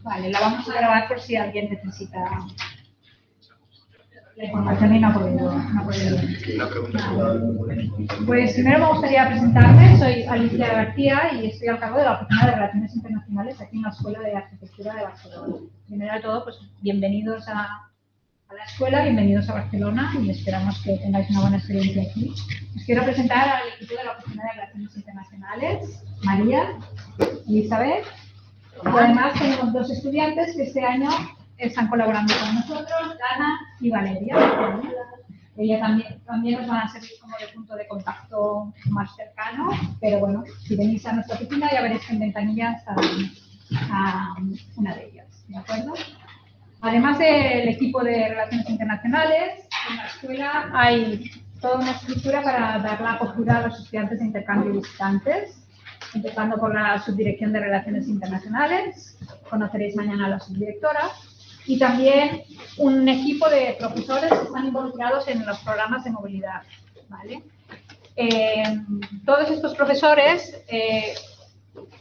Vale, la vamos a grabar por si alguien necesita la información y no ha podido venir. Una pregunta. Pues primero me gustaría presentarme. Soy Alicia García y estoy al cargo de la Oficina de Relaciones Internacionales aquí en la Escuela de Arquitectura de Barcelona. Primero de todo, pues bienvenidos a la escuela, bienvenidos a Barcelona y esperamos que tengáis una buena experiencia aquí. Os quiero presentar al equipo de la Oficina de Relaciones Internacionales, María, Elizabeth, y además tenemos dos estudiantes que este año están colaborando con nosotros, Ana y Valeria. Ella también nos van a servir como de punto de contacto más cercano, pero bueno, si venís a nuestra oficina ya veréis que en ventanilla está una de ellas, ¿de acuerdo? Además del equipo de Relaciones Internacionales, en la escuela hay toda una estructura para dar la acogida a los estudiantes de intercambio y visitantes, empezando por la Subdirección de Relaciones Internacionales, conoceréis mañana a la subdirectora, y también un equipo de profesores que están involucrados en los programas de movilidad, ¿vale? Todos estos profesores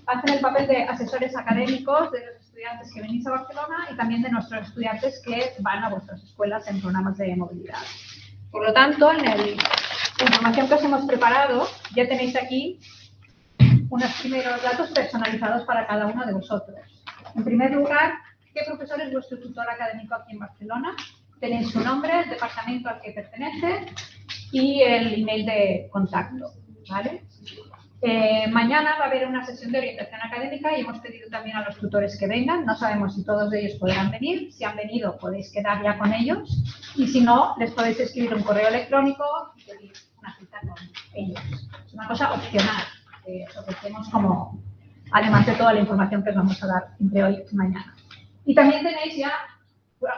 hacen el papel de asesores académicos de los estudiantes que venís a Barcelona y también de nuestros estudiantes que van a vuestras escuelas en programas de movilidad. Por lo tanto, en la información que os hemos preparado, ya tenéis aquí unos primeros datos personalizados para cada uno de vosotros. En primer lugar, ¿qué profesor es vuestro tutor académico aquí en Barcelona? Tenéis su nombre, el departamento al que pertenece y el email de contacto, ¿vale? Mañana va a haber una sesión de orientación académica y hemos pedido también a los tutores que vengan. No sabemos si todos ellos podrán venir. Si han venido, podéis quedar ya con ellos. Y si no, les podéis escribir un correo electrónico y pedir una cita con ellos. Es una cosa opcional que os ofrecemos como, además de toda la información que os vamos a dar entre hoy y mañana. Y también tenéis ya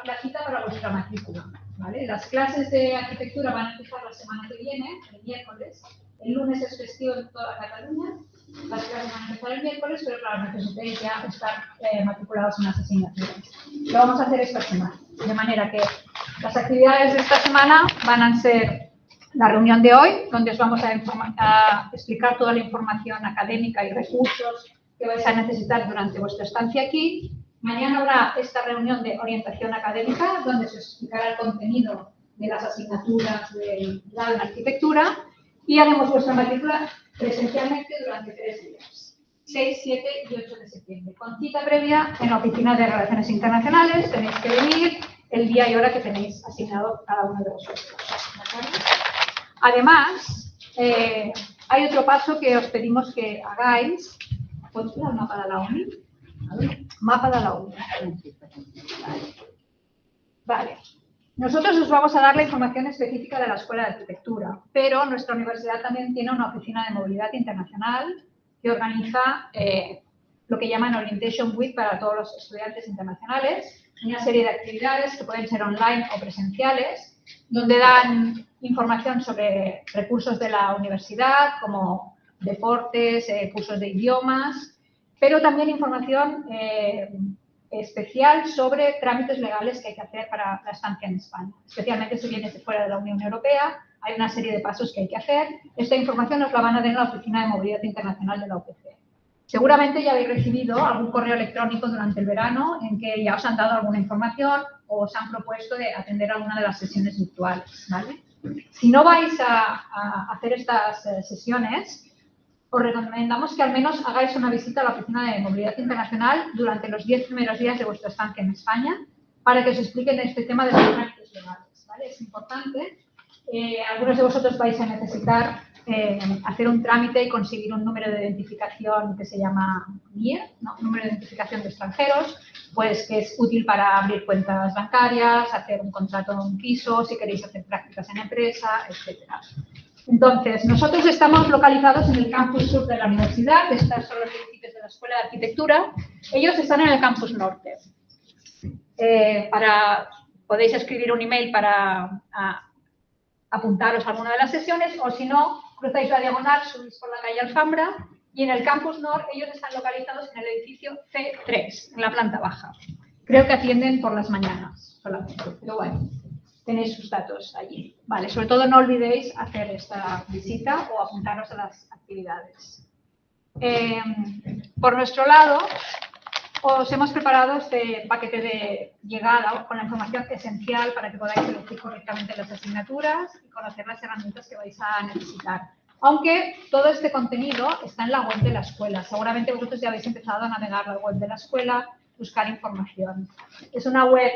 la cita para vuestra matrícula, ¿vale? Las clases de arquitectura van a empezar la semana que viene, el miércoles. El lunes es festivo en toda Cataluña. Las clases van a empezar el miércoles, pero claro, necesitáis ya estar matriculados en las asignaturas. Lo vamos a hacer esta semana. De manera que las actividades de esta semana van a ser la reunión de hoy, donde os vamos a explicar toda la información académica y recursos que vais a necesitar durante vuestra estancia aquí. Mañana habrá esta reunión de orientación académica, donde se explicará el contenido de las asignaturas del grado en arquitectura y haremos vuestra matrícula presencialmente durante 3 días, 6, 7 y 8 de septiembre, con cita previa en la Oficina de Relaciones Internacionales. Tenéis que venir el día y hora que tenéis asignado cada uno de vosotros, ¿de acuerdo? Además, hay otro paso que os pedimos que hagáis. ¿Puedes ver el mapa de la ONU? Mapa de la ONU. Vale. Nosotros os vamos a dar la información específica de la Escuela de Arquitectura, pero nuestra universidad también tiene una oficina de movilidad internacional que organiza lo que llaman Orientation Week para todos los estudiantes internacionales, una serie de actividades que pueden ser online o presenciales, donde dan información sobre recursos de la universidad, como deportes, cursos de idiomas, pero también información especial sobre trámites legales que hay que hacer para la estancia en España. Especialmente si vienes de fuera de la Unión Europea, hay una serie de pasos que hay que hacer. Esta información os la van a dar en la Oficina de Movilidad Internacional de la UPC. Seguramente ya habéis recibido algún correo electrónico durante el verano en que ya os han dado alguna información o os han propuesto de atender alguna de las sesiones virtuales, ¿vale? Si no vais a hacer estas sesiones, os recomendamos que al menos hagáis una visita a la Oficina de Movilidad Internacional durante los 10 primeros días de vuestra estancia en España para que os expliquen este tema de los trámites legales, ¿vale? Es importante. Algunos de vosotros vais a necesitar hacer un trámite y conseguir un número de identificación que se llama NIE, ¿no? Número de identificación de extranjeros, pues que es útil para abrir cuentas bancarias, hacer un contrato en un piso, si queréis hacer prácticas en empresa, etcétera. Entonces, nosotros estamos localizados en el campus sur de la universidad, estos son los edificios de la Escuela de Arquitectura, ellos están en el campus norte. Podéis escribir un email para apuntaros a alguna de las sesiones o si no, cruzáis la diagonal, subís por la calle Alfambra y en el campus norte ellos están localizados en el edificio C3, en la planta baja. Creo que atienden por las mañanas solamente, pero bueno. Tenéis sus datos allí. Vale, sobre todo no olvidéis hacer esta visita o apuntaros a las actividades. Por nuestro lado, Os hemos preparado este paquete de llegada con la información esencial para que podáis elegir correctamente las asignaturas y conocer las herramientas que vais a necesitar. Aunque todo este contenido está en la web de la escuela. Seguramente vosotros ya habéis empezado a navegar la web de la escuela, buscar información. Es una web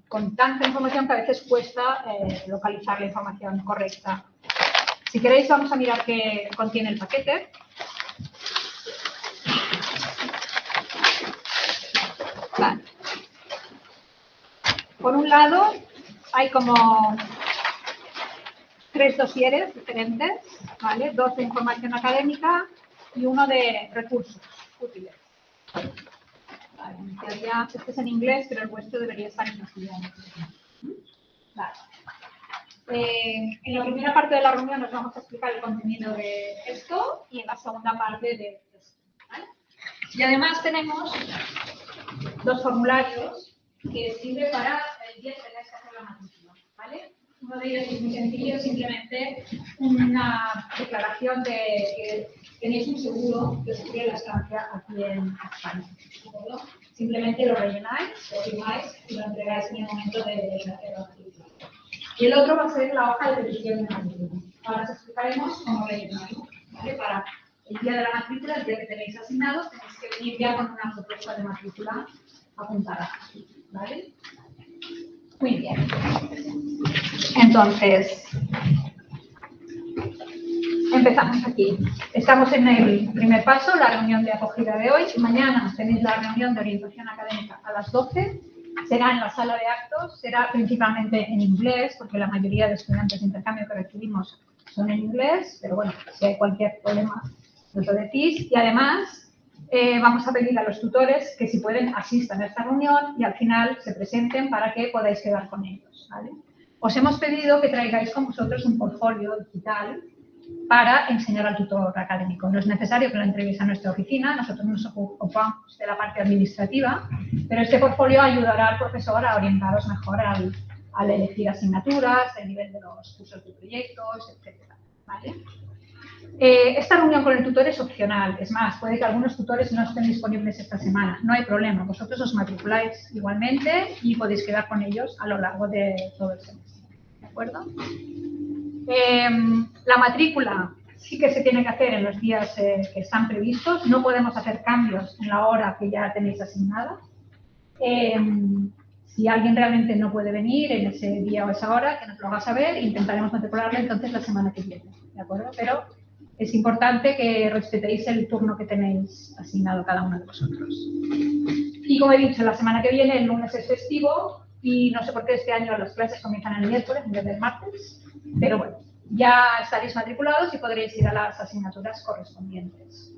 con tanta información que a veces cuesta localizar la información correcta. Si queréis, vamos a mirar qué contiene el paquete. Vale. Por un lado, hay como 3 dosieres diferentes, ¿vale? 2 de información académica y 1 de recursos útiles. Vale, en teoría, este es en inglés, pero el vuestro debería estar en castellano. Vale. En la primera parte de la reunión nos vamos a explicar el contenido de esto y en la segunda parte de esto, ¿vale? Y además tenemos 2 formularios que sirven para el día que tengáis que hacer la matrícula, ¿vale? Uno de ellos es muy sencillo, simplemente una declaración de que tenéis un seguro que os cubre la estancia aquí en España, ¿no? Simplemente lo rellenáis, lo firmáis y lo entregáis en el momento de hacer la matrícula. Y el otro va a ser la hoja de petición de matrícula. Ahora os explicaremos cómo rellenarlo, ¿vale? Para el día de la matrícula, el día que tenéis asignados, tenéis que venir ya con una propuesta de matrícula apuntada, ¿vale? Muy bien. Entonces, empezamos aquí. Estamos en el primer paso, la reunión de acogida de hoy. Mañana tenéis la reunión de orientación académica a las 12. Será en la sala de actos, será principalmente en inglés, porque la mayoría de estudiantes de intercambio que recibimos son en inglés, pero bueno, si hay cualquier problema, nos lo decís. Y además, vamos a pedir a los tutores que si pueden asistan a esta reunión y al final se presenten para que podáis quedar con ellos, ¿vale? Os hemos pedido que traigáis con vosotros un portfolio digital para enseñar al tutor académico. No es necesario que lo entreguéis a nuestra oficina, nosotros nos ocupamos de la parte administrativa, pero este portfolio ayudará al profesor a orientaros mejor al elegir asignaturas, el nivel de los cursos de proyectos, etc. ¿Vale? Esta reunión con el tutor es opcional, es más, puede que algunos tutores no estén disponibles esta semana, no hay problema, vosotros os matriculáis igualmente y podéis quedar con ellos a lo largo de todo el semestre, ¿de acuerdo? La matrícula sí que se tiene que hacer en los días que están previstos, no podemos hacer cambios en la hora que ya tenéis asignada. Si alguien realmente no puede venir en ese día o esa hora, que nos lo haga saber, intentaremos matricularle entonces la semana que viene, ¿de acuerdo? Pero es importante que respetéis el turno que tenéis asignado cada uno de vosotros. Y como he dicho, la semana que viene, el lunes es festivo y no sé por qué este año las clases comienzan el miércoles en vez del martes, pero bueno, ya estaréis matriculados y podréis ir a las asignaturas correspondientes.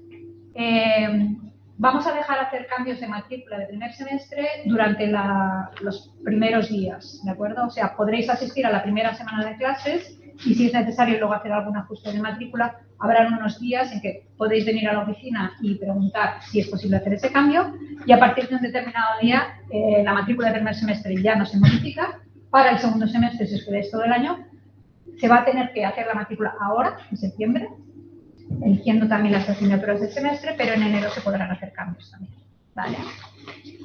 Vamos a dejar hacer cambios de matrícula de primer semestre durante los primeros días, ¿de acuerdo? O sea, podréis asistir a la primera semana de clases y si es necesario luego hacer algún ajuste de matrícula, habrá unos días en que podéis venir a la oficina y preguntar si es posible hacer ese cambio y a partir de un determinado día la matrícula de primer semestre ya no se modifica. Para el segundo semestre, si os quedáis todo el año, se va a tener que hacer la matrícula ahora, en septiembre, eligiendo también las asignaturas del semestre, pero en enero se podrán hacer cambios también, ¿vale?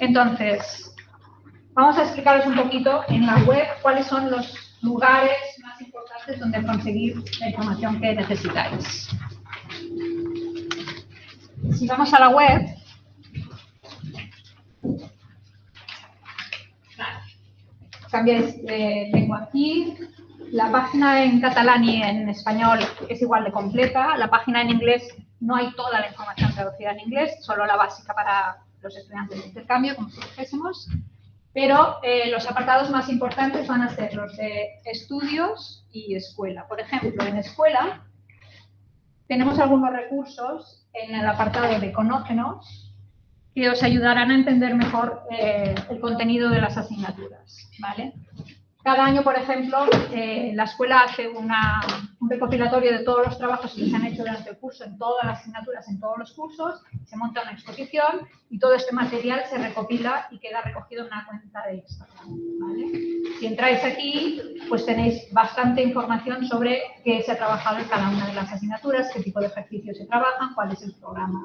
Entonces, vamos a explicaros un poquito en la web cuáles son los lugares más importantes donde conseguir la información que necesitáis. Si vamos a la web, cambiáis de lengua aquí. La página en catalán y en español es igual de completa. La página en inglés no hay toda la información traducida en inglés, solo la básica para los estudiantes de intercambio, como si dijésemos. Pero los apartados más importantes van a ser los de estudios y escuela. Por ejemplo, en escuela tenemos algunos recursos en el apartado de Conócenos que os ayudarán a entender mejor el contenido de las asignaturas, ¿vale? Cada año, por ejemplo, la escuela hace un recopilatorio de todos los trabajos que se han hecho durante el curso, en todas las asignaturas, en todos los cursos, se monta una exposición y todo este material se recopila y queda recogido en una cuenta de Instagram, ¿vale? Si entráis aquí, pues tenéis bastante información sobre qué se ha trabajado en cada una de las asignaturas, qué tipo de ejercicios se trabajan, cuál es el programa.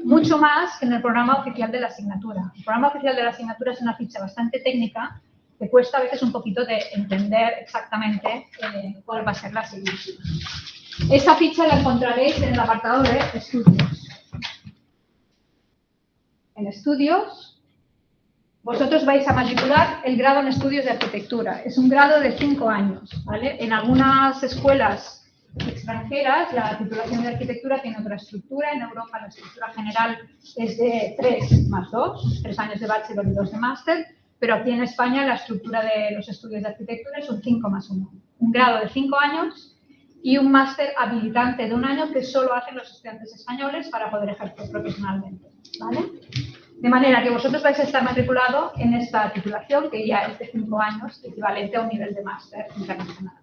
Mucho más que en el programa oficial de la asignatura. El programa oficial de la asignatura es una ficha bastante técnica que cuesta a veces un poquito de entender exactamente cuál va a ser la asignatura. Esta ficha la encontraréis en el apartado de estudios. En estudios, vosotros vais a matricular el grado en estudios de arquitectura. Es un grado de 5 años, ¿vale? En algunas escuelas extranjeras, la titulación de arquitectura tiene otra estructura. En Europa la estructura general es de 3 más 2, 3 años de bachelor y 2 de máster. Pero aquí en España la estructura de los estudios de arquitectura es un 5 más 1. Un grado de 5 años y un máster habilitante de 1 año que solo hacen los estudiantes españoles para poder ejercer profesionalmente, ¿vale? De manera que vosotros vais a estar matriculados en esta titulación, que ya es de 5 años, equivalente a un nivel de máster internacional.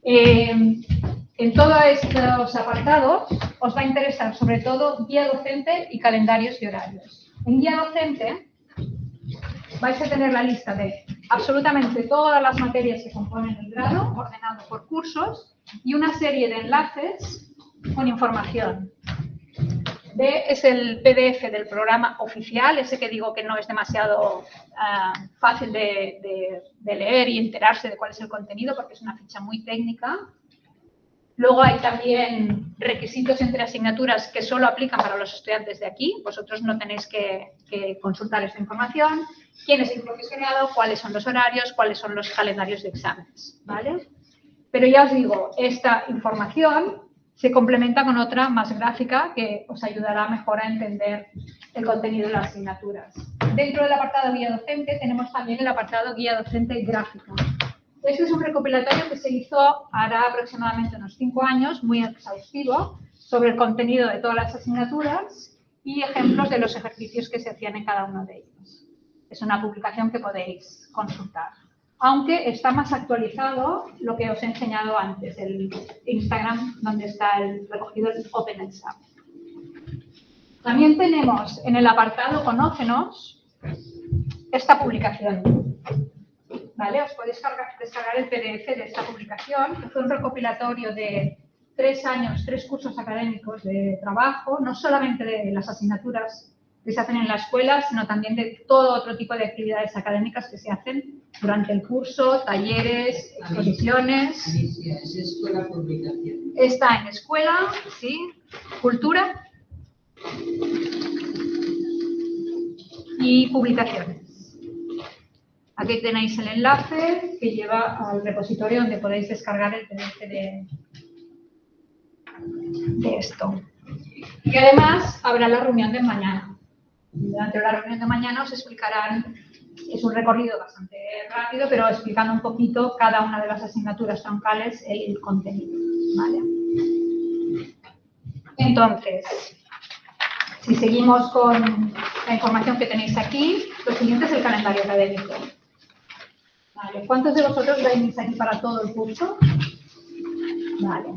En todos estos apartados os va a interesar sobre todo guía docente y calendarios y horarios. En guía docente vais a tener la lista de absolutamente todas las materias que componen el grado, ordenado por cursos, y una serie de enlaces con información. D es el PDF del programa oficial, ese que digo que no es demasiado fácil de leer y enterarse de cuál es el contenido, porque es una ficha muy técnica. Luego hay también requisitos entre asignaturas que solo aplican para los estudiantes de aquí. Vosotros no tenéis que consultar esta información. ¿Quién es el profesorado? ¿Cuáles son los horarios? ¿Cuáles son los calendarios de exámenes? ¿Vale? Pero ya os digo, esta información se complementa con otra más gráfica que os ayudará mejor a entender el contenido de las asignaturas. Dentro del apartado guía docente tenemos también el apartado guía docente gráfica. Este es un recopilatorio que se hizo hará aproximadamente unos 5 años, muy exhaustivo, sobre el contenido de todas las asignaturas y ejemplos de los ejercicios que se hacían en cada uno de ellos. Es una publicación que podéis consultar. Aunque está más actualizado lo que os he enseñado antes, el Instagram, donde está el recogido el Open Exam. También tenemos en el apartado Conócenos esta publicación. ¿Vale? Os podéis descargar el PDF de esta publicación, que fue un recopilatorio de 3 años, 3 cursos académicos de trabajo, no solamente de las asignaturas que se hacen en la escuela, sino también de todo otro tipo de actividades académicas que se hacen durante el curso, talleres, exposiciones. Alicia, es escuela publicación. Está en escuela, sí, cultura y publicaciones. Aquí tenéis el enlace que lleva al repositorio donde podéis descargar el PDF de esto. Y además habrá la reunión de mañana. Durante la reunión de mañana os explicarán, es un recorrido bastante rápido, pero explicando un poquito cada una de las asignaturas troncales, el contenido. ¿Vale? Entonces, si seguimos con la información que tenéis aquí, lo siguiente es el calendario académico. Vale. ¿Cuántos de vosotros venís aquí para todo el curso? Vale,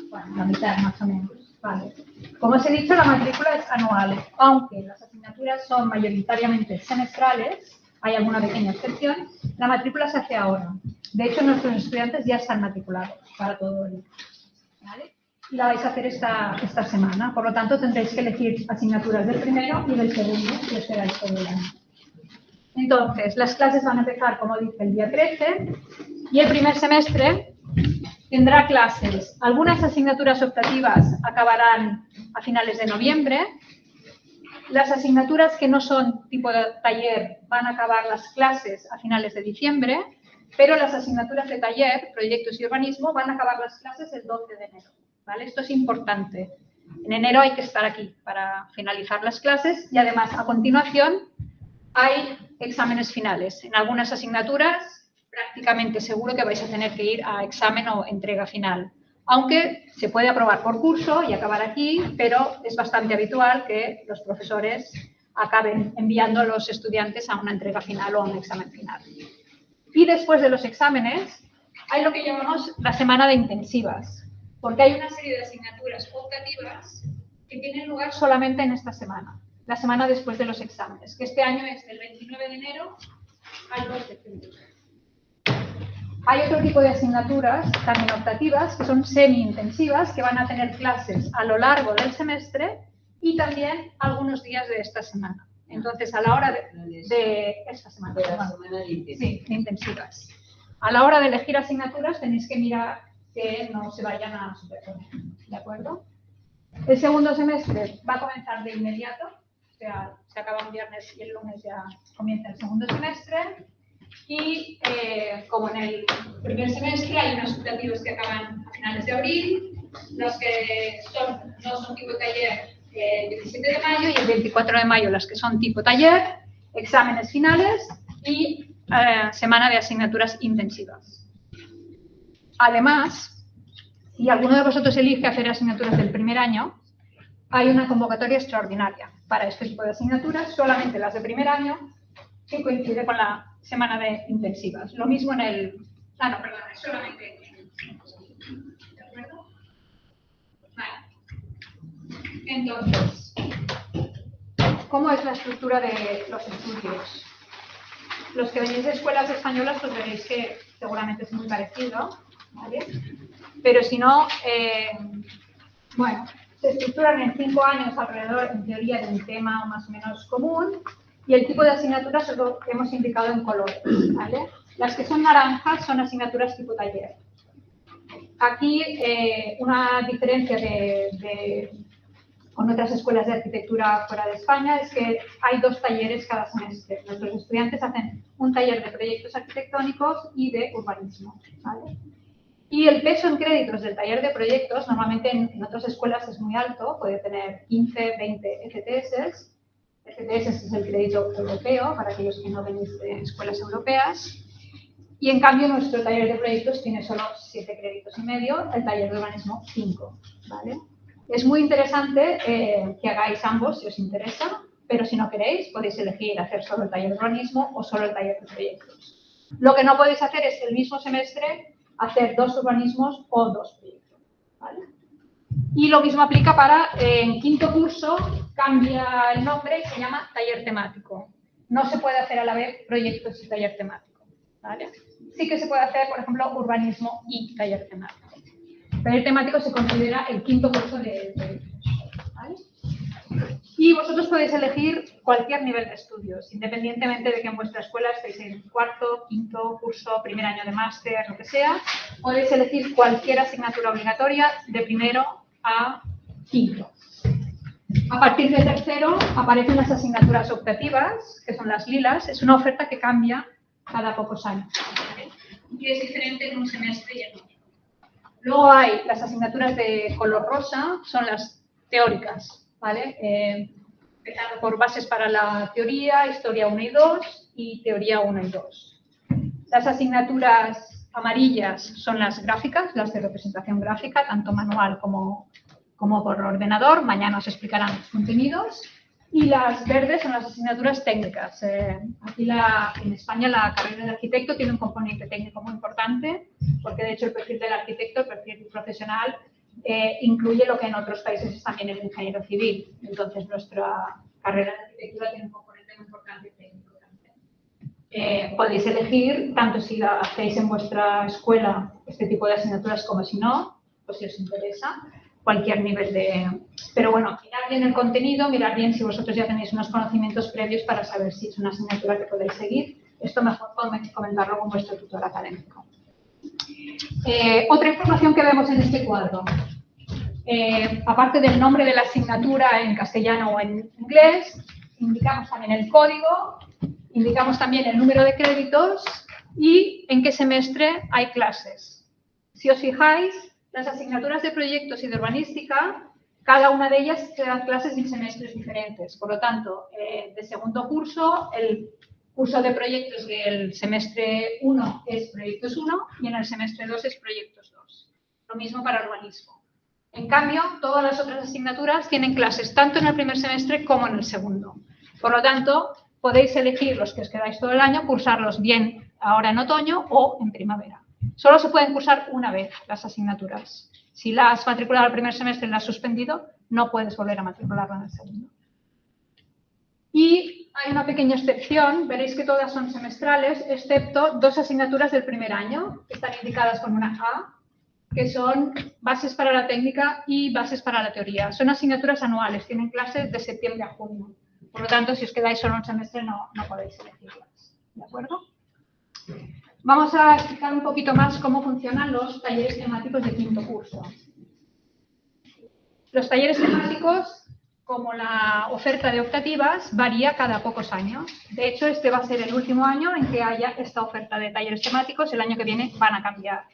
bueno, la mitad más o menos. Vale. Como os he dicho, la matrícula es anual, aunque las asignaturas son mayoritariamente semestrales, hay alguna pequeña excepción, la matrícula se hace ahora. De hecho, nuestros estudiantes ya están matriculados para todo el curso. ¿Vale? Y la vais a hacer esta semana, por lo tanto tendréis que elegir asignaturas del primero y del segundo si esperáis todo el año. Entonces, las clases van a empezar, como dice, el día 13 y el primer semestre tendrá clases. Algunas asignaturas optativas acabarán a finales de noviembre. Las asignaturas que no son tipo de taller van a acabar las clases a finales de diciembre, pero las asignaturas de taller, proyectos y urbanismo van a acabar las clases el 12 de enero. ¿Vale? Esto es importante. En enero hay que estar aquí para finalizar las clases y además a continuación hay exámenes finales. En algunas asignaturas prácticamente seguro que vais a tener que ir a examen o entrega final. Aunque se puede aprobar por curso y acabar aquí, pero es bastante habitual que los profesores acaben enviando a los estudiantes a una entrega final o a un examen final. Y después de los exámenes hay lo que llamamos la semana de intensivas, porque hay una serie de asignaturas optativas que tienen lugar solamente en esta semana, la semana después de los exámenes, que este año es del 29 de enero al 2 de febrero. Hay otro tipo de asignaturas también optativas que son semi-intensivas, que van a tener clases a lo largo del semestre y también algunos días de esta semana. Entonces, a la hora de esta semana, sí, de intensivas. A la hora de elegir asignaturas tenéis que mirar que no se vayan a superponer, ¿de acuerdo? El segundo semestre va a comenzar de inmediato, o sea, se acaba un viernes y el lunes ya comienza el segundo semestre. Y como en el primer semestre hay unos optativos que acaban a finales de abril, los que no son tipo taller el 17 de mayo y el 24 de mayo las que son tipo taller, exámenes finales y semana de asignaturas intensivas. Además, si alguno de vosotros elige hacer asignaturas del primer año, hay una convocatoria extraordinaria para este tipo de asignaturas, solamente las de primer año, que coincide con la semana de intensivas. Lo mismo en el... Ah, no, perdón, es solamente... ¿De acuerdo? Vale. Entonces, ¿cómo es la estructura de los estudios? Los que venís de escuelas españolas, pues veréis que seguramente es muy parecido, ¿vale? Pero si no, bueno, se estructuran en 5 años alrededor, en teoría, de un tema más o menos común. Y el tipo de asignaturas es lo que hemos indicado en colores, ¿vale? Las que son naranjas son asignaturas tipo taller. Aquí una diferencia con otras escuelas de arquitectura fuera de España es que hay 2 talleres cada semestre. Nuestros estudiantes hacen un taller de proyectos arquitectónicos y de urbanismo, ¿vale? Y el peso en créditos del taller de proyectos, normalmente en otras escuelas es muy alto, puede tener 15, 20 ECTS. ECTS es el crédito europeo, para aquellos que no venís de escuelas europeas. Y en cambio, nuestro taller de proyectos tiene solo 7 créditos y medio, el taller de urbanismo 5. ¿Vale? Es muy interesante que hagáis ambos si os interesa, pero si no queréis, podéis elegir hacer solo el taller de urbanismo o solo el taller de proyectos. Lo que no podéis hacer es el mismo semestre hacer 2 urbanismos o 2 proyectos. ¿Vale? Y lo mismo aplica para, en quinto curso, cambia el nombre y se llama taller temático. No se puede hacer a la vez proyectos y taller temático, ¿vale? Sí que se puede hacer, por ejemplo, urbanismo y taller temático. Taller temático se considera el quinto curso de proyectos, ¿vale? Y vosotros podéis elegir cualquier nivel de estudios, independientemente de que en vuestra escuela estéis en cuarto, quinto curso, primer año de máster, lo que sea. Podéis elegir cualquier asignatura obligatoria de primero a quinto. A partir del tercero aparecen las asignaturas optativas, que son las lilas. Es una oferta que cambia cada pocos años, ¿vale? Y es diferente en un semestre y en otro. Luego hay las asignaturas de color rosa, son las teóricas, ¿vale? Empezando por bases para la teoría, historia 1 y 2 y teoría 1 y 2. Las asignaturas amarillas son las gráficas, las de representación gráfica, tanto manual como por ordenador. Mañana os explicarán los contenidos. Y las verdes son las asignaturas técnicas. Aquí en España la carrera de arquitecto tiene un componente técnico muy importante, porque de hecho el perfil del arquitecto, el perfil profesional, incluye lo que en otros países es también el ingeniero civil. Entonces nuestra carrera de arquitectura tiene un componente muy importante técnico también. Podéis elegir, tanto si la hacéis en vuestra escuela, este tipo de asignaturas, como si no, o si os interesa, cualquier nivel de... Pero bueno, mirad bien el contenido, mirad bien si vosotros ya tenéis unos conocimientos previos para saber si es una asignatura que podéis seguir. Esto mejor comentarlo con vuestro tutor académico. Otra información que vemos en este cuadro. Aparte del nombre de la asignatura en castellano o en inglés, indicamos también el código, indicamos también el número de créditos y en qué semestre hay clases. Si os fijáis, las asignaturas de proyectos y de urbanística, cada una de ellas se dan clases en semestres diferentes. Por lo tanto, de segundo curso, el curso de proyectos del semestre 1 es proyectos 1 y en el semestre 2 es proyectos 2. Lo mismo para urbanismo. En cambio, todas las otras asignaturas tienen clases tanto en el primer semestre como en el segundo. Por lo tanto, podéis elegir los que os quedáis todo el año, cursarlos bien ahora en otoño o en primavera. Solo se pueden cursar una vez las asignaturas. Si la has matriculado el primer semestre y la has suspendido, no puedes volver a matricularla en el segundo. Y hay una pequeña excepción, veréis que todas son semestrales, excepto 2 asignaturas del primer año, que están indicadas con una A, que son bases para la técnica y bases para la teoría. Son asignaturas anuales, tienen clases de septiembre a junio. Por lo tanto, si os quedáis solo un semestre, no podéis elegirlas. ¿De acuerdo? Vamos a explicar un poquito más cómo funcionan los talleres temáticos de quinto curso. Los talleres temáticos, como la oferta de optativas, varía cada pocos años. De hecho, este va a ser el último año en que haya esta oferta de talleres temáticos. El año que viene van a cambiar.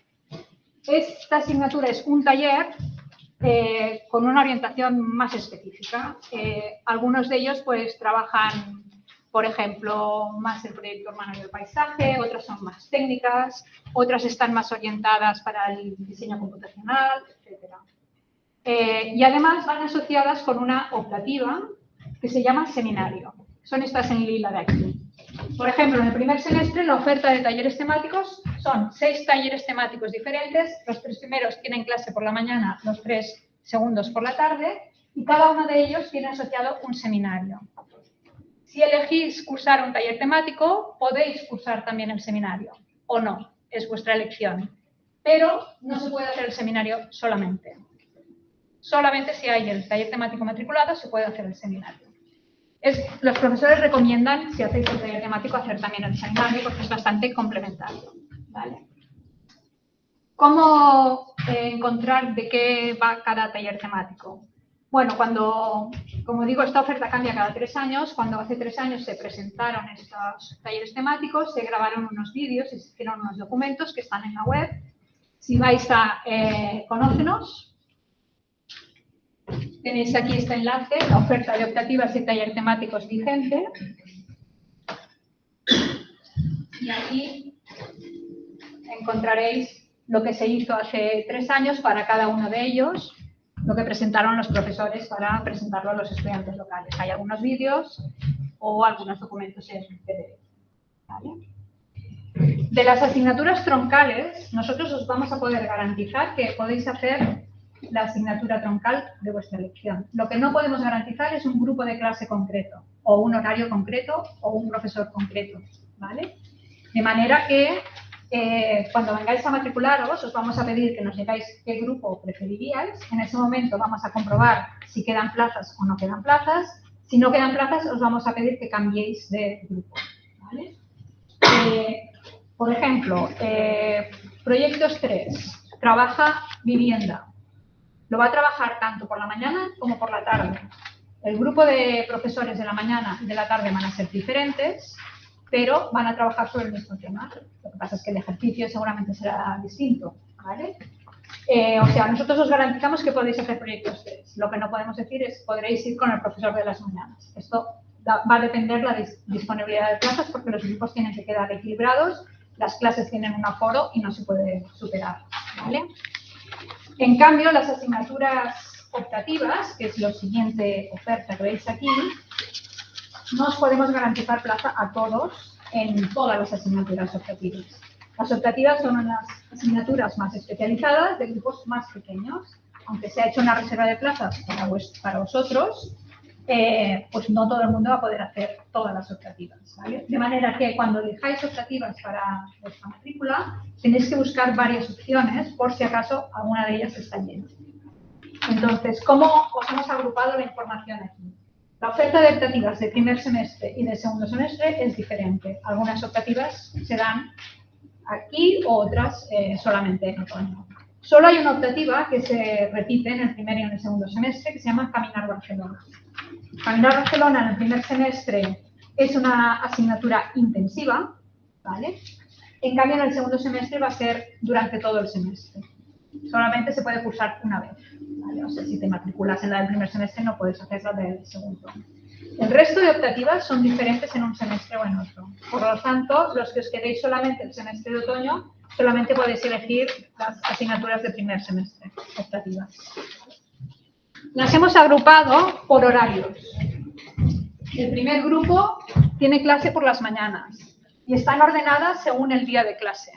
Esta asignatura es un taller con una orientación más específica. Algunos de ellos pues trabajan, por ejemplo, más el proyecto urbano y el paisaje, otras son más técnicas, otras están más orientadas para el diseño computacional, etc. Y además van asociadas con una optativa que se llama seminario. Son estas en lila de aquí. Por ejemplo, en el primer semestre la oferta de talleres temáticos son 6 talleres temáticos diferentes. Los 3 primeros tienen clase por la mañana, los 3 segundos por la tarde, y cada uno de ellos tiene asociado un seminario. Si elegís cursar un taller temático, podéis cursar también el seminario, o no, es vuestra elección. Pero no se puede hacer el seminario solamente. Solamente si hay el taller temático matriculado se puede hacer el seminario. Los profesores recomiendan, si hacéis el taller temático, hacer también el seminario porque es bastante complementario. ¿Vale? ¿Cómo encontrar de qué va cada taller temático? Bueno, como digo, esta oferta cambia cada 3 años. Cuando hace 3 años se presentaron estos talleres temáticos, se grabaron unos vídeos, se hicieron unos documentos que están en la web. Si vais a Conócenos, tenéis aquí este enlace, la oferta de optativas y taller temáticos vigente. Y aquí encontraréis lo que se hizo hace 3 años para cada uno de ellos, lo que presentaron los profesores para presentarlo a los estudiantes locales. Hay algunos vídeos o algunos documentos en PDF. ¿Vale? De las asignaturas troncales, nosotros os vamos a poder garantizar que podéis hacer la asignatura troncal de vuestra elección. Lo que no podemos garantizar es un grupo de clase concreto, o un horario concreto, o un profesor concreto, ¿vale? De manera que cuando vengáis a matricularos, os vamos a pedir que nos digáis qué grupo preferiríais. En ese momento vamos a comprobar si quedan plazas o no quedan plazas. Si no quedan plazas, os vamos a pedir que cambiéis de grupo, ¿vale? Por ejemplo, proyectos 3, trabaja vivienda. Lo va a trabajar tanto por la mañana como por la tarde. El grupo de profesores de la mañana y de la tarde van a ser diferentes, pero van a trabajar sobre el mismo tema. Lo que pasa es que el ejercicio seguramente será distinto, ¿vale? O sea, nosotros os garantizamos que podéis hacer proyectos 3. Lo que no podemos decir es podréis ir con el profesor de las mañanas. Esto va a depender de la disponibilidad de plazas porque los grupos tienen que quedar equilibrados, las clases tienen un aforo y no se puede superar, ¿vale? En cambio, las asignaturas optativas, que es la siguiente oferta que veis aquí, no os podemos garantizar plaza a todos en todas las asignaturas optativas. Las optativas son unas asignaturas más especializadas de grupos más pequeños. Aunque se ha hecho una reserva de plazas para vosotros, pues no todo el mundo va a poder hacer todas las optativas, ¿vale? De manera que cuando elijáis optativas para vuestra matrícula, tenéis que buscar varias opciones por si acaso alguna de ellas está llena. Entonces, ¿cómo os hemos agrupado la información aquí? La oferta de optativas de primer semestre y de segundo semestre es diferente. Algunas optativas se dan aquí o otras solamente en otoño. Solo hay una optativa que se repite en el primer y en el segundo semestre que se llama Caminar Barcelona. Caminar Barcelona en el primer semestre es una asignatura intensiva, ¿vale? En cambio, en el segundo semestre va a ser durante todo el semestre. Solamente se puede cursar una vez, ¿vale? O sea, si te matriculas en la del primer semestre no puedes hacer la del segundo. El resto de optativas son diferentes en un semestre o en otro. Por lo tanto, los que os quedéis solamente el semestre de otoño, solamente podéis elegir las asignaturas de primer semestre, optativas. Las hemos agrupado por horarios. El primer grupo tiene clase por las mañanas. y están ordenadas según el día de clase.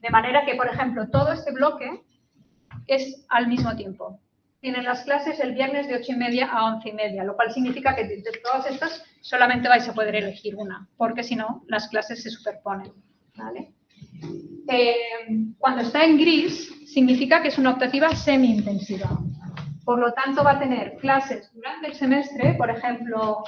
De manera que, por ejemplo, todo este bloque es al mismo tiempo. Tienen las clases el viernes de 8:30 a 11:30, lo cual significa que de todas estas solamente vais a poder elegir una, porque si no, las clases se superponen, ¿vale? Cuando está en gris, significa que es una optativa semi-intensiva. Por lo tanto, va a tener clases durante el semestre, por ejemplo,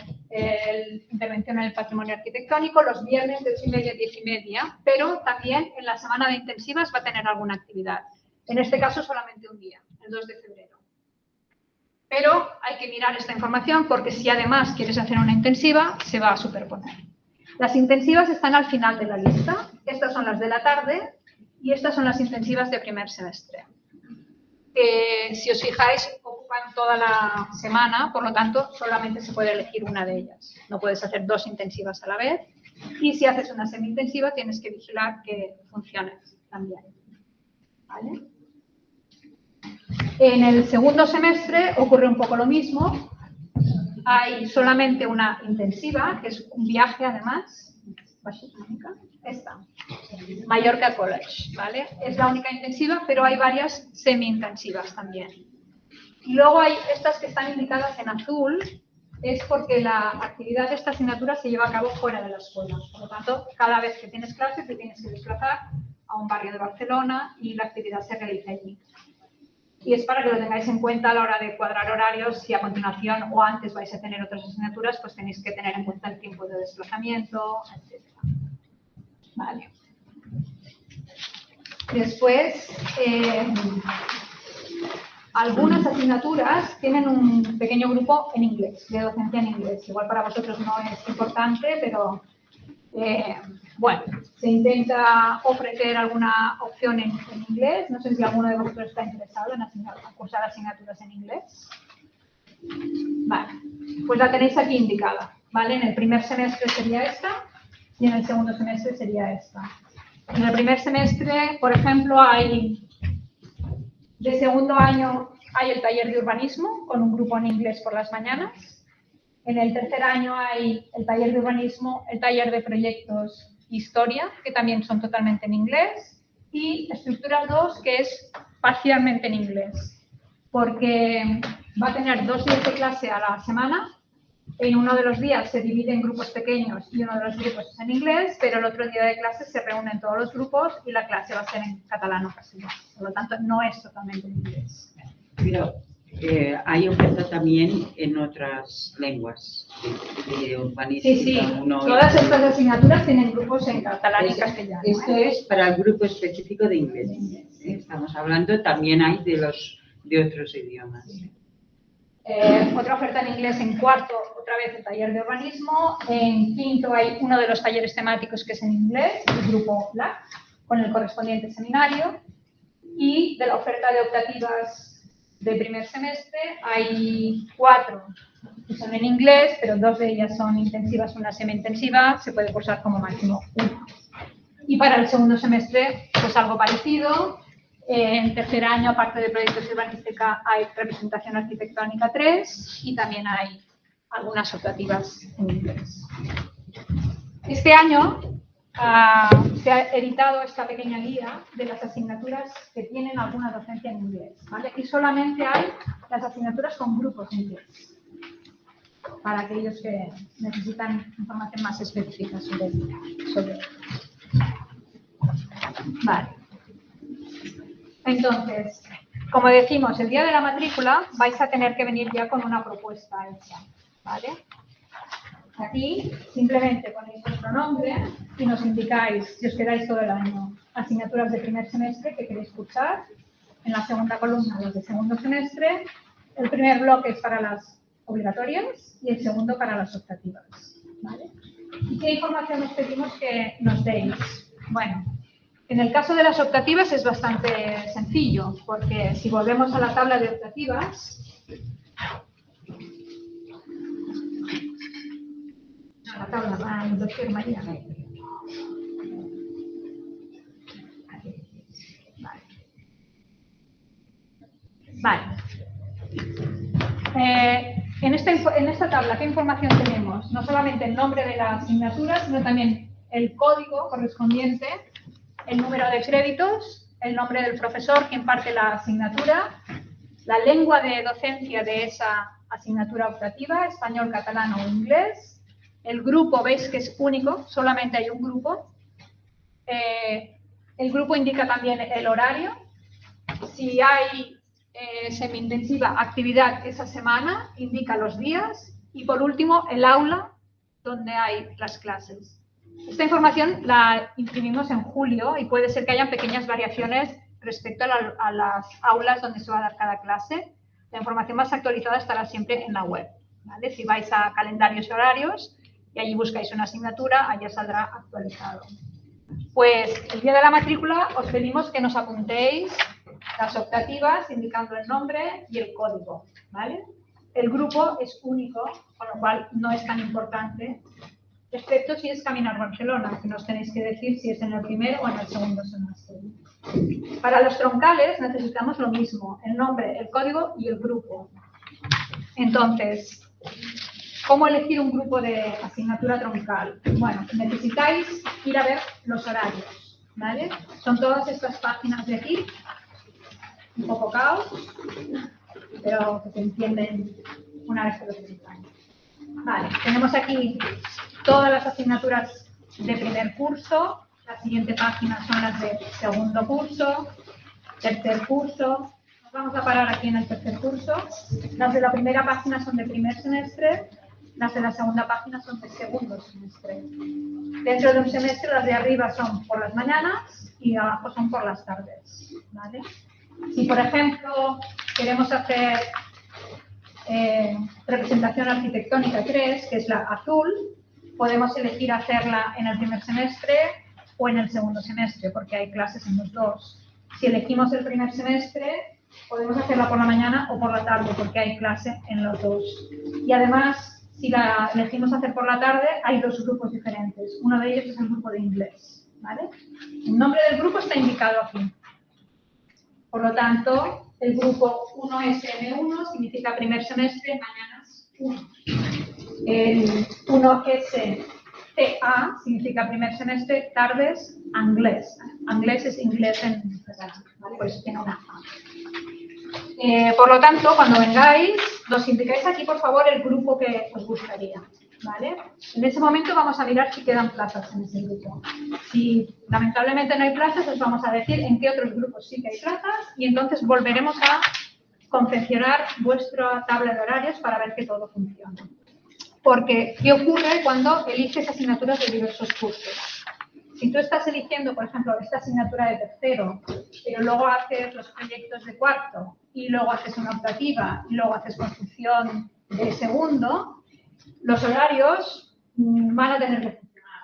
intervención en el patrimonio arquitectónico, los viernes de 8:30 a 10:30, pero también en la semana de intensivas va a tener alguna actividad. En este caso, solamente un día, el 2 de febrero. Pero hay que mirar esta información porque si además quieres hacer una intensiva, se va a superponer. Las intensivas están al final de la lista. Estas son las de la tarde y estas son las intensivas de primer semestre. Si os fijáis, ocupan toda la semana, por lo tanto, solamente se puede elegir una de ellas. No puedes hacer 2 intensivas a la vez. Y si haces una semi-intensiva, tienes que vigilar que funcione también. ¿Vale? En el segundo semestre ocurre un poco lo mismo. Hay solamente una intensiva, que es un viaje además. Esta, Mallorca College, ¿vale? Es la única intensiva, pero hay varias semi-intensivas también. Y luego hay estas que están indicadas en azul, es porque la actividad de esta asignatura se lleva a cabo fuera de la escuela. Por lo tanto, cada vez que tienes clases te tienes que desplazar a un barrio de Barcelona y la actividad se realiza allí. Y es para que lo tengáis en cuenta a la hora de cuadrar horarios, si a continuación o antes vais a tener otras asignaturas, pues tenéis que tener en cuenta el tiempo de desplazamiento, etc. Vale. Después, algunas asignaturas tienen un pequeño grupo en inglés, de docencia en inglés. Igual para vosotros no es importante, pero bueno, se intenta ofrecer alguna opción en inglés. No sé si alguno de vosotros está interesado en cursar asignaturas en inglés. Vale, pues la tenéis aquí indicada, ¿vale? En el primer semestre sería esta y en el segundo semestre sería esta. En el primer semestre, por ejemplo, de segundo año hay el taller de urbanismo con un grupo en inglés por las mañanas. En el tercer año hay el taller de urbanismo, el taller de proyectos historia, que también son totalmente en inglés, y estructuras 2, que es parcialmente en inglés, porque va a tener 2 días de clase a la semana. En uno de los días se divide en grupos pequeños y uno de los grupos es en inglés, pero el otro día de clase se reúnen todos los grupos y la clase va a ser en catalán o castellano. Por lo tanto, no es totalmente en inglés. Pero hay oferta también en otras lenguas. Sí. Todas estas asignaturas tienen grupos en catalán y castellano. Esto es para el grupo específico de inglés. Estamos hablando, también hay de otros idiomas. Otra oferta en inglés en cuarto, otra vez el taller de urbanismo. En quinto hay uno de los talleres temáticos que es en inglés, el grupo LAC, con el correspondiente seminario. Y de la oferta de optativas de primer semestre hay 4 que son en inglés, pero 2 de ellas son intensivas, una semi-intensiva, se puede cursar como máximo 1. Y para el segundo semestre, pues algo parecido. En tercer año, aparte de proyectos de urbanística, hay representación arquitectónica 3 y también hay algunas optativas en inglés. Este año se ha editado esta pequeña guía de las asignaturas que tienen alguna docencia en inglés, ¿vale? Y solamente hay las asignaturas con grupos en inglés, para aquellos que necesitan información más específica sobre Vale. Entonces, como decimos, el día de la matrícula vais a tener que venir ya con una propuesta hecha, ¿vale? Aquí simplemente ponéis vuestro nombre y nos indicáis, si os quedáis todo el año, asignaturas de primer semestre que queréis cursar. En la segunda columna, las de segundo semestre. El primer bloque es para las obligatorias y el segundo para las optativas, ¿vale? ¿Y qué información os pedimos que nos deis? Bueno, en el caso de las optativas es bastante sencillo, porque si volvemos a la tabla de optativas, la tabla, doctor María. Vale. En esta tabla, ¿qué información tenemos? No solamente el nombre de la asignatura, sino también el código correspondiente, el número de créditos, el nombre del profesor que imparte la asignatura, la lengua de docencia de esa asignatura optativa, español, catalán o inglés. El grupo, veis que es único, solamente hay un grupo. El grupo indica también el horario. Si hay semi-intensiva actividad esa semana, indica los días. Y por último, el aula donde hay las clases. Esta información la imprimimos en julio y puede ser que hayan pequeñas variaciones respecto a las aulas donde se va a dar cada clase. La información más actualizada estará siempre en la web, ¿vale? Si vais a calendarios y horarios y allí buscáis una asignatura, allá saldrá actualizado. Pues el día de la matrícula os pedimos que nos apuntéis las optativas indicando el nombre y el código, ¿vale? El grupo es único, con lo cual no es tan importante, excepto si es Caminar Barcelona, que nos tenéis que decir si es en el primer o en el segundo semestre. Para los troncales necesitamos lo mismo, el nombre, el código y el grupo. Entonces, ¿cómo elegir un grupo de asignatura troncal? Bueno, necesitáis ir a ver los horarios, ¿vale? Son todas estas páginas de aquí, un poco caos, pero que se entienden una vez que lo visitáis. Vale, tenemos aquí todas las asignaturas de primer curso. La siguiente página son las de segundo curso, tercer curso. Nos vamos a parar aquí en el tercer curso. Las de la primera página son de primer semestre, las de la segunda página son de segundo semestre. Dentro de un semestre las de arriba son por las mañanas y de abajo son por las tardes, ¿vale? Si, por ejemplo, queremos hacer representación arquitectónica 3, que es la azul, podemos elegir hacerla en el primer semestre o en el segundo semestre, porque hay clases en los dos. Si elegimos el primer semestre, podemos hacerla por la mañana o por la tarde, porque hay clase en los dos. Y además, si la elegimos hacer por la tarde, hay dos grupos diferentes. Uno de ellos es el grupo de inglés, ¿vale? El nombre del grupo está indicado aquí. Por lo tanto, el grupo 1SM1 significa primer semestre, mañanas 1. El 1STA significa primer semestre, tardes, inglés. Inglés es inglés en catalán, ¿vale? Por eso tiene una A. Por lo tanto, cuando vengáis, nos indicáis aquí, por favor, el grupo que os gustaría, ¿vale? En ese momento vamos a mirar si quedan plazas en ese grupo. Si lamentablemente no hay plazas, os vamos a decir en qué otros grupos sí que hay plazas y entonces volveremos a confeccionar vuestra tabla de horarios para ver que todo funciona. Porque, ¿qué ocurre cuando eliges asignaturas de diversos cursos? Si tú estás eligiendo, por ejemplo, esta asignatura de tercero, pero luego haces los proyectos de cuarto y luego haces una optativa y luego haces construcción de segundo, los horarios van a tener que funcionar.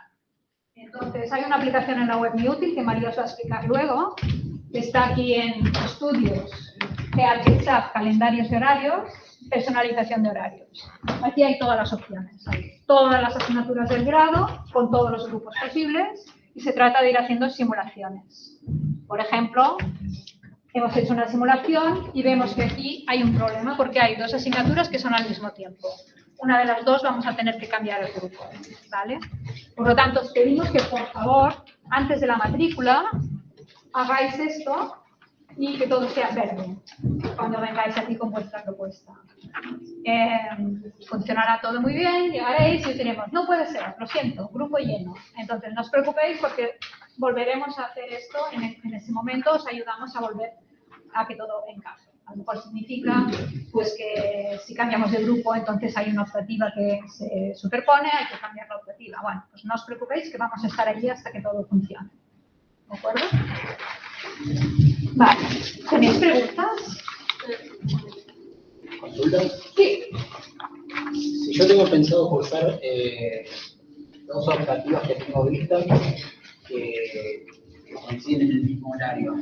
Entonces, hay una aplicación en la web muy útil que María os va a explicar luego, que está aquí en estudios, PHSAP, calendarios de horarios, personalización de horarios. Aquí hay todas las opciones, hay todas las asignaturas del grado con todos los grupos posibles y se trata de ir haciendo simulaciones. Por ejemplo, hemos hecho una simulación y vemos que aquí hay un problema porque hay dos asignaturas que son al mismo tiempo. Una de las dos vamos a tener que cambiar el grupo, ¿vale? Por lo tanto, os pedimos que, por favor, antes de la matrícula, hagáis esto y que todo sea verde cuando vengáis aquí con vuestra propuesta. Funcionará todo muy bien, llegaréis y os diremos, no puede ser, lo siento, grupo lleno. Entonces, no os preocupéis porque volveremos a hacer esto en ese momento, os ayudamos a volver a que todo encaje. A lo mejor significa pues, que si cambiamos de grupo, entonces hay una optativa que se superpone, hay que cambiar la optativa. Bueno, pues no os preocupéis que vamos a estar allí hasta que todo funcione. ¿De acuerdo? Vale. ¿Tenéis preguntas? ¿Consultas? Sí. Si yo tengo pensado cursar dos optativas que tengo vistas que coinciden en el mismo horario,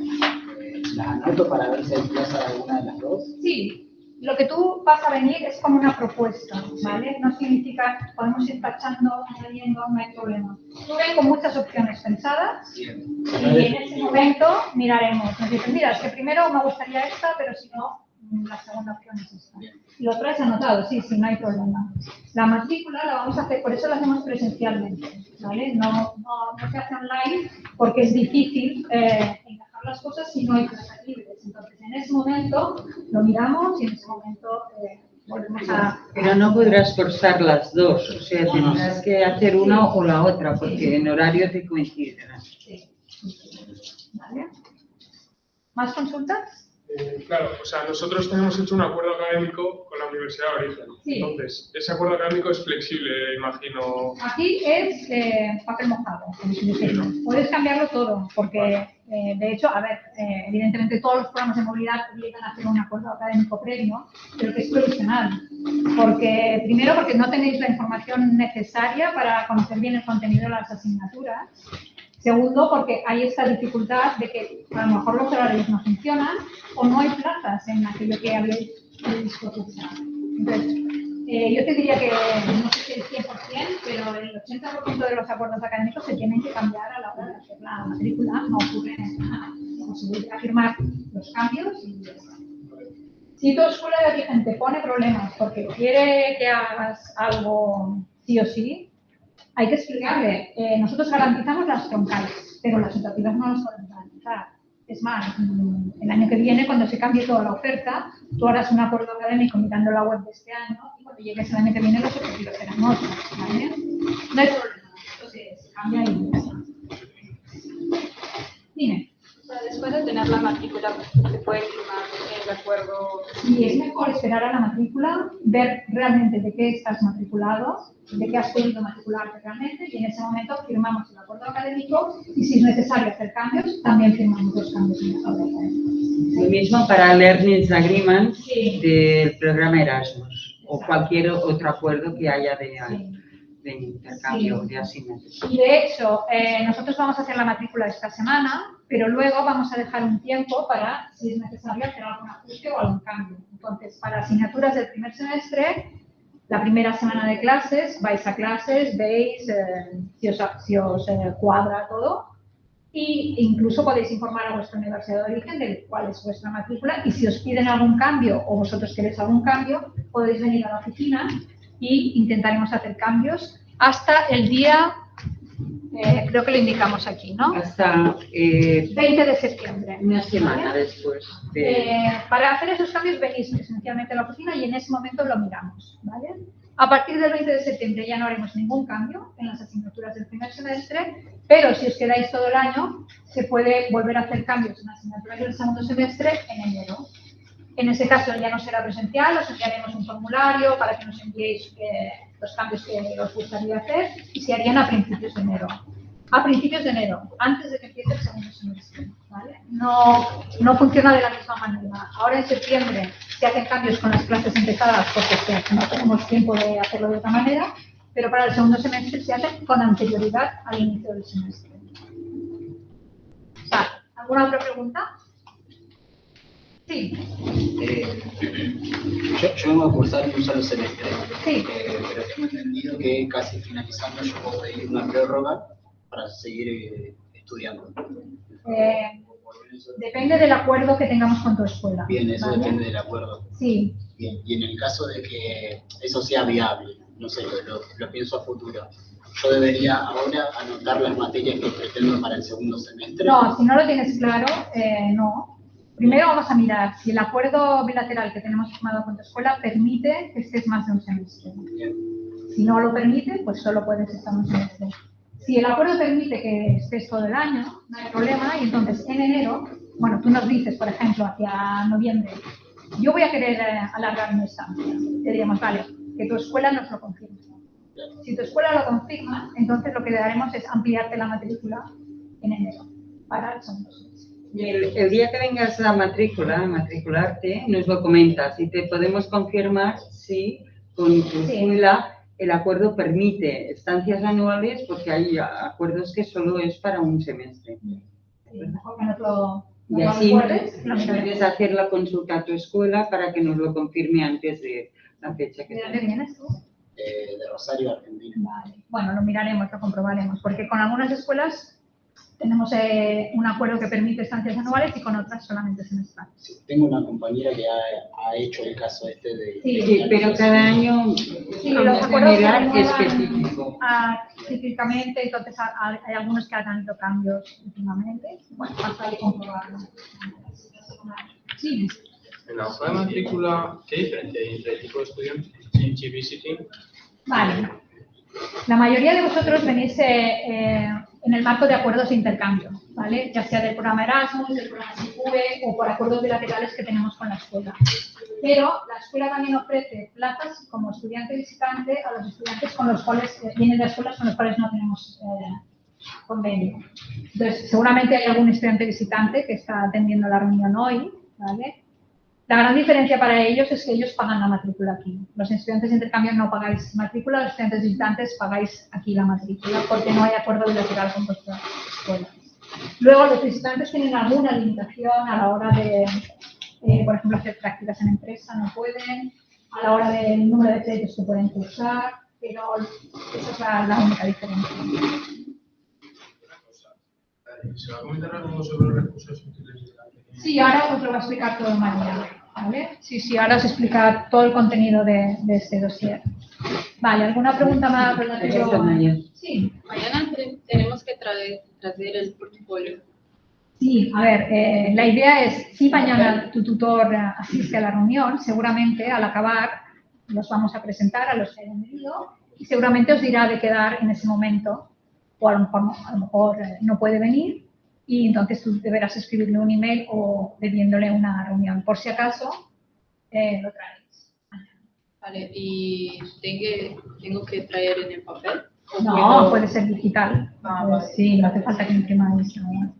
¿las anoto para ver si hay plaza alguna de las dos? Sí. Lo que tú vas a venir es como una propuesta, ¿vale? No significa, podemos ir tachando, añadiendo, no hay problema. Tú ven con muchas opciones pensadas y en ese momento miraremos. Nos dicen, mira, es que primero me gustaría esta, pero si no, la segunda opción es esta. Y lo traes anotado, sí, no hay problema. La matrícula la vamos a hacer, por eso la hacemos presencialmente, ¿vale? No se hace online porque es difícil encajar las cosas si no hay plazas libres. Entonces, en ese momento lo miramos y en ese momento volvemos a... Pero no podrás forzar las dos, o sea, tendrás que hacer una o la otra, porque en horario te coincidirán. Sí. ¿Vale? ¿Más consultas? Claro, o sea, nosotros tenemos hecho un acuerdo académico con la Universidad de Origen. Sí. Entonces, ese acuerdo académico es flexible, imagino. Aquí es papel mojado, como se dice. Puedes cambiarlo todo, porque de hecho, a ver, evidentemente todos los programas de movilidad obligan a hacer un acuerdo académico previo, pero que es provisional. Primero, porque no tenéis la información necesaria para conocer bien el contenido de las asignaturas. Segundo, porque hay esta dificultad de que a lo mejor los horarios no funcionan o no hay plazas en aquello que habéis discutido. Entonces, yo te diría que no sé si el 100%, pero el 80% de los acuerdos académicos se tienen que cambiar a la hora de hacer la matrícula, no ocurre nada. Se vuelve a firmar los cambios y ya está. Si tu escuela de origen te pone problemas porque quiere que hagas algo sí o sí, hay que explicarle. Nosotros garantizamos las troncales, pero las optativas no las podemos garantizar. Es más, el año que viene, cuando se cambie toda la oferta, tú harás un acuerdo académico mirando la web de este año y cuando llegues el año que viene los objetivos serán otros, ¿vale? No hay problema, entonces se cambia y ya está. Dime. Después de tener la matrícula, se puede firmar el acuerdo. Y es mejor esperar a la matrícula, ver realmente de qué estás matriculado, de qué has podido matricularte realmente, y en ese momento firmamos el acuerdo académico y si es necesario hacer cambios, también firmamos los cambios en el acuerdo académico. Lo mismo para Learning Agreement Sí. del programa Erasmus o Exacto. cualquier otro acuerdo que haya de intercambio Sí. de asignaturas. Y de hecho, nosotros vamos a hacer la matrícula esta semana, pero luego vamos a dejar un tiempo para, si es necesario, hacer algún ajuste o algún cambio. Entonces, para asignaturas del primer semestre, la primera semana de clases, vais a clases, veis si os cuadra todo, e incluso podéis informar a vuestra universidad de origen de cuál es vuestra matrícula, y si os piden algún cambio o vosotros queréis algún cambio, podéis venir a la oficina y intentaremos hacer cambios hasta el día, creo que lo indicamos aquí, ¿no? Hasta 20 de septiembre. una semana ¿vale? después. De... Para hacer esos cambios venís presencialmente a la oficina y en ese momento lo miramos, ¿vale? A partir del 20 de septiembre ya no haremos ningún cambio en las asignaturas del primer semestre, pero si os quedáis todo el año, se puede volver a hacer cambios en las asignaturas del segundo semestre en enero. En ese caso ya no será presencial, os enviaremos un formulario para que nos enviéis los cambios que os gustaría hacer y se harían a principios de enero. A principios de enero, antes de que empiece el segundo semestre, ¿vale? No funciona de la misma manera. Ahora en septiembre se hacen cambios con las clases empezadas porque no tenemos tiempo de hacerlo de otra manera, pero para el segundo semestre se hace con anterioridad al inicio del semestre. Vale. ¿Alguna otra pregunta? Sí. Yo vengo a cursar un solo semestre, Sí. pero tengo entendido que casi finalizando yo puedo pedir una prórroga para seguir estudiando. Depende del acuerdo que tengamos con tu escuela. Bien, eso ¿vale? depende del acuerdo. Sí. Bien, y en el caso de que eso sea viable, no sé, lo pienso a futuro, ¿yo debería ahora anotar las materias que pretendo para el segundo semestre? No, si no lo tienes claro, no. Primero vamos a mirar si el acuerdo bilateral que tenemos firmado con tu escuela permite que estés más de un semestre. Bien. Si no lo permite, pues solo puedes estar un semestre. Si el acuerdo permite que estés todo el año, no hay problema, y entonces en enero, bueno, tú nos dices, por ejemplo, hacia noviembre, yo voy a querer alargar mi estancia. Te diríamos, vale, que tu escuela nos lo confirme. Si tu escuela lo confirma, entonces lo que le haremos es ampliarte la matrícula en enero para el segundo semestre. Y el día que vengas a matricularte, nos lo comentas y te podemos confirmar si con tu escuela el acuerdo permite estancias anuales, porque hay acuerdos que solo es para un semestre. Sí, mejor que nos lo Y así recuerdes, lo puedes miraremos. hacer la consulta a tu escuela para que nos lo confirme antes de la fecha que ¿De dónde vienes tú? De Rosario, Argentina. Vale. Bueno, lo miraremos, lo comprobaremos, porque con algunas escuelas tenemos un acuerdo que permite estancias anuales y con otras solamente semestrales. Sí, tengo una compañera que ha hecho el caso este de... Sí, pero cada año Sí, los acuerdos se general renuevan específico. cíclicamente, entonces hay algunos que han habido cambios últimamente. Bueno, pasa de comprobarlo. Sí. En la hoja de matrícula, ¿qué diferencia hay entre el tipo de estudiante en G-Visiting? Vale. La mayoría de vosotros venís en el marco de acuerdos de intercambio, ¿vale? Ya sea del programa Erasmus, del programa SICUE o por acuerdos bilaterales que tenemos con la escuela. Pero la escuela también ofrece plazas como estudiante visitante a los estudiantes con los cuales vienen de escuelas con los cuales no tenemos convenio. Entonces, seguramente hay algún estudiante visitante que está atendiendo la reunión hoy, ¿vale? La gran diferencia para ellos es que ellos pagan la matrícula aquí. Los estudiantes de intercambio no pagáis matrícula, los estudiantes visitantes pagáis aquí la matrícula porque no hay acuerdo bilateral con vuestras escuelas. Luego, los visitantes tienen alguna limitación a la hora de, por ejemplo, hacer prácticas en empresa, no pueden, a la hora del número de créditos que pueden cursar, pero esa es la única diferencia. ¿Se va a comentar algo sobre los recursos útiles de la pequeña? Sí, ahora os lo va a explicar todo María, ¿vale? Sí, ahora os explica todo el contenido de este dossier. Vale, ¿alguna pregunta más relativa? Sí. Mañana tenemos que traer el portfolio. Sí, a ver, la idea es, si mañana tu tutor asiste a la reunión, seguramente al acabar los vamos a presentar a los que hayan venido y seguramente os dirá de quedar en ese momento, o a lo mejor no puede venir y entonces tú deberás escribirle un email o pidiéndole una reunión. Por si acaso, lo traéis. Vale, ¿y tengo que traer en el papel? No, puede ser digital. Vale. Sí, no hace falta que imprimáis nada.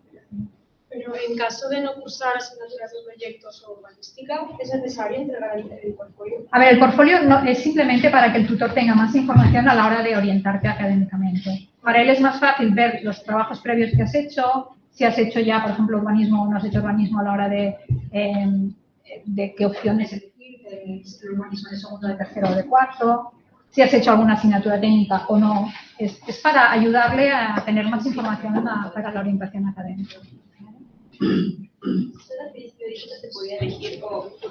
Pero en caso de no cursar asignaturas de proyectos o urbanística, ¿es necesario entregar el portfolio? A ver, el portfolio no, es simplemente para que el tutor tenga más información a la hora de orientarte académicamente. Para él es más fácil ver los trabajos previos que has hecho, si has hecho ya, por ejemplo, urbanismo o no has hecho urbanismo a la hora de qué opciones elegir, el urbanismo de segundo, de tercero o de cuarto, si has hecho alguna asignatura técnica o no. Es para ayudarle a tener más información para la orientación académica. ¿Se podía elegir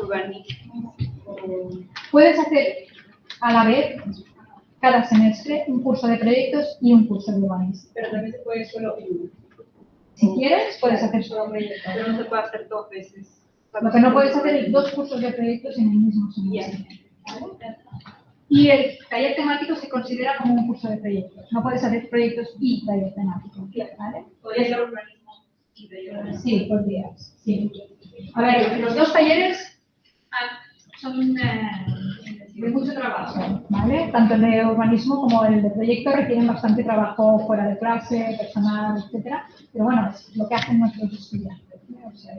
urbanismo? Puedes hacer a la vez, cada semestre, un curso de proyectos y un curso de urbanismo. Pero también se puede solo uno. Si quieres, puedes hacer solo proyectos. Pero no se puede hacer 2 veces. Lo que no puedes hacer es 2 cursos de proyectos en el mismo semestre. ¿Vale? Y el taller temático se considera como un curso de proyectos. No puedes hacer proyectos y taller temático. ¿Vale? Podría ser urbanismo y proyectos. Sí, podrías. Sí. A ver, los 2 talleres son de mucho trabajo, ¿vale? Tanto el de urbanismo como el de proyectos requieren bastante trabajo fuera de clase, personal, etcétera. Pero bueno, es lo que hacen nuestros estudiantes, ¿no? O sea,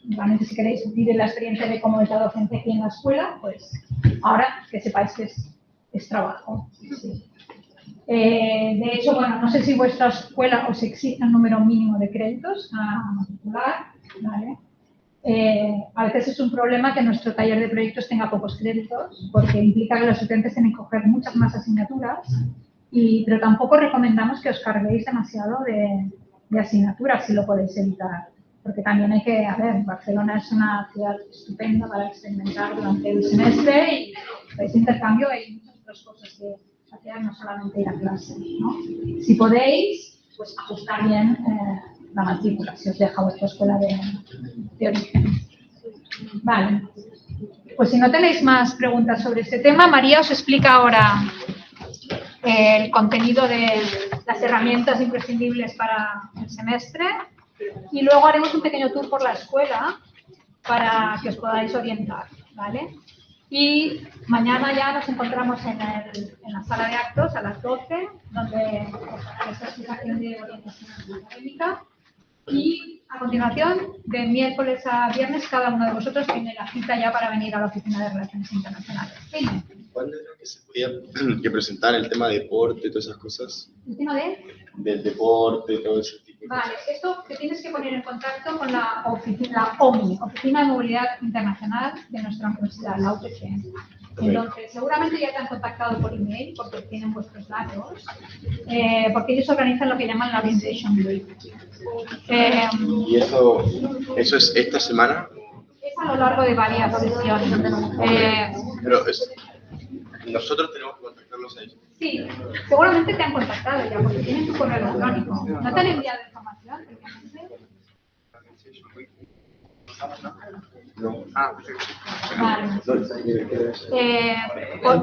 realmente si queréis vivir la experiencia de cómo es la docencia aquí en la escuela, pues ahora que sepáis que es trabajo. Sí. De hecho, bueno, no sé si vuestra escuela os exige un número mínimo de créditos a matricular, ¿vale? A veces es un problema que nuestro taller de proyectos tenga pocos créditos, porque implica que los estudiantes tienen que coger muchas más asignaturas, pero tampoco recomendamos que os carguéis demasiado de asignaturas si lo podéis evitar. Porque también hay que, a ver, Barcelona es una ciudad estupenda para experimentar durante el semestre y de intercambio hay muchas otras cosas que hacer, no solamente ir a clase, ¿no? Si podéis, pues ajustar bien la matrícula, si os deja vuestra escuela de origen. Vale. Pues si no tenéis más preguntas sobre este tema, María os explica ahora el contenido de las herramientas imprescindibles para el semestre y luego haremos un pequeño tour por la escuela para que os podáis orientar, ¿vale? Y mañana ya nos encontramos en la sala de actos a las 12, donde os hará esta explicación de orientación académica. Y a continuación, de miércoles a viernes, cada uno de vosotros tiene la cita ya para venir a la Oficina de Relaciones Internacionales. Dime. ¿Cuándo era que se podía que presentar el tema de deporte y todas esas cosas? ¿El tema Del deporte, todo ese tipo de Vale, cosas. esto te tienes que poner en contacto con la OMI, Oficina de Movilidad Internacional de nuestra universidad, la UPC. Entonces, seguramente ya te han contactado por email porque tienen vuestros datos. porque ellos organizan lo que llaman la Orientation Week. ¿Y eso es esta semana? Es a lo largo de varias sesiones. Pero nosotros tenemos que contactarlos a ellos. Sí, seguramente te han contactado ya, porque tienen tu correo electrónico. ¿No te han enviado información? No. Vale.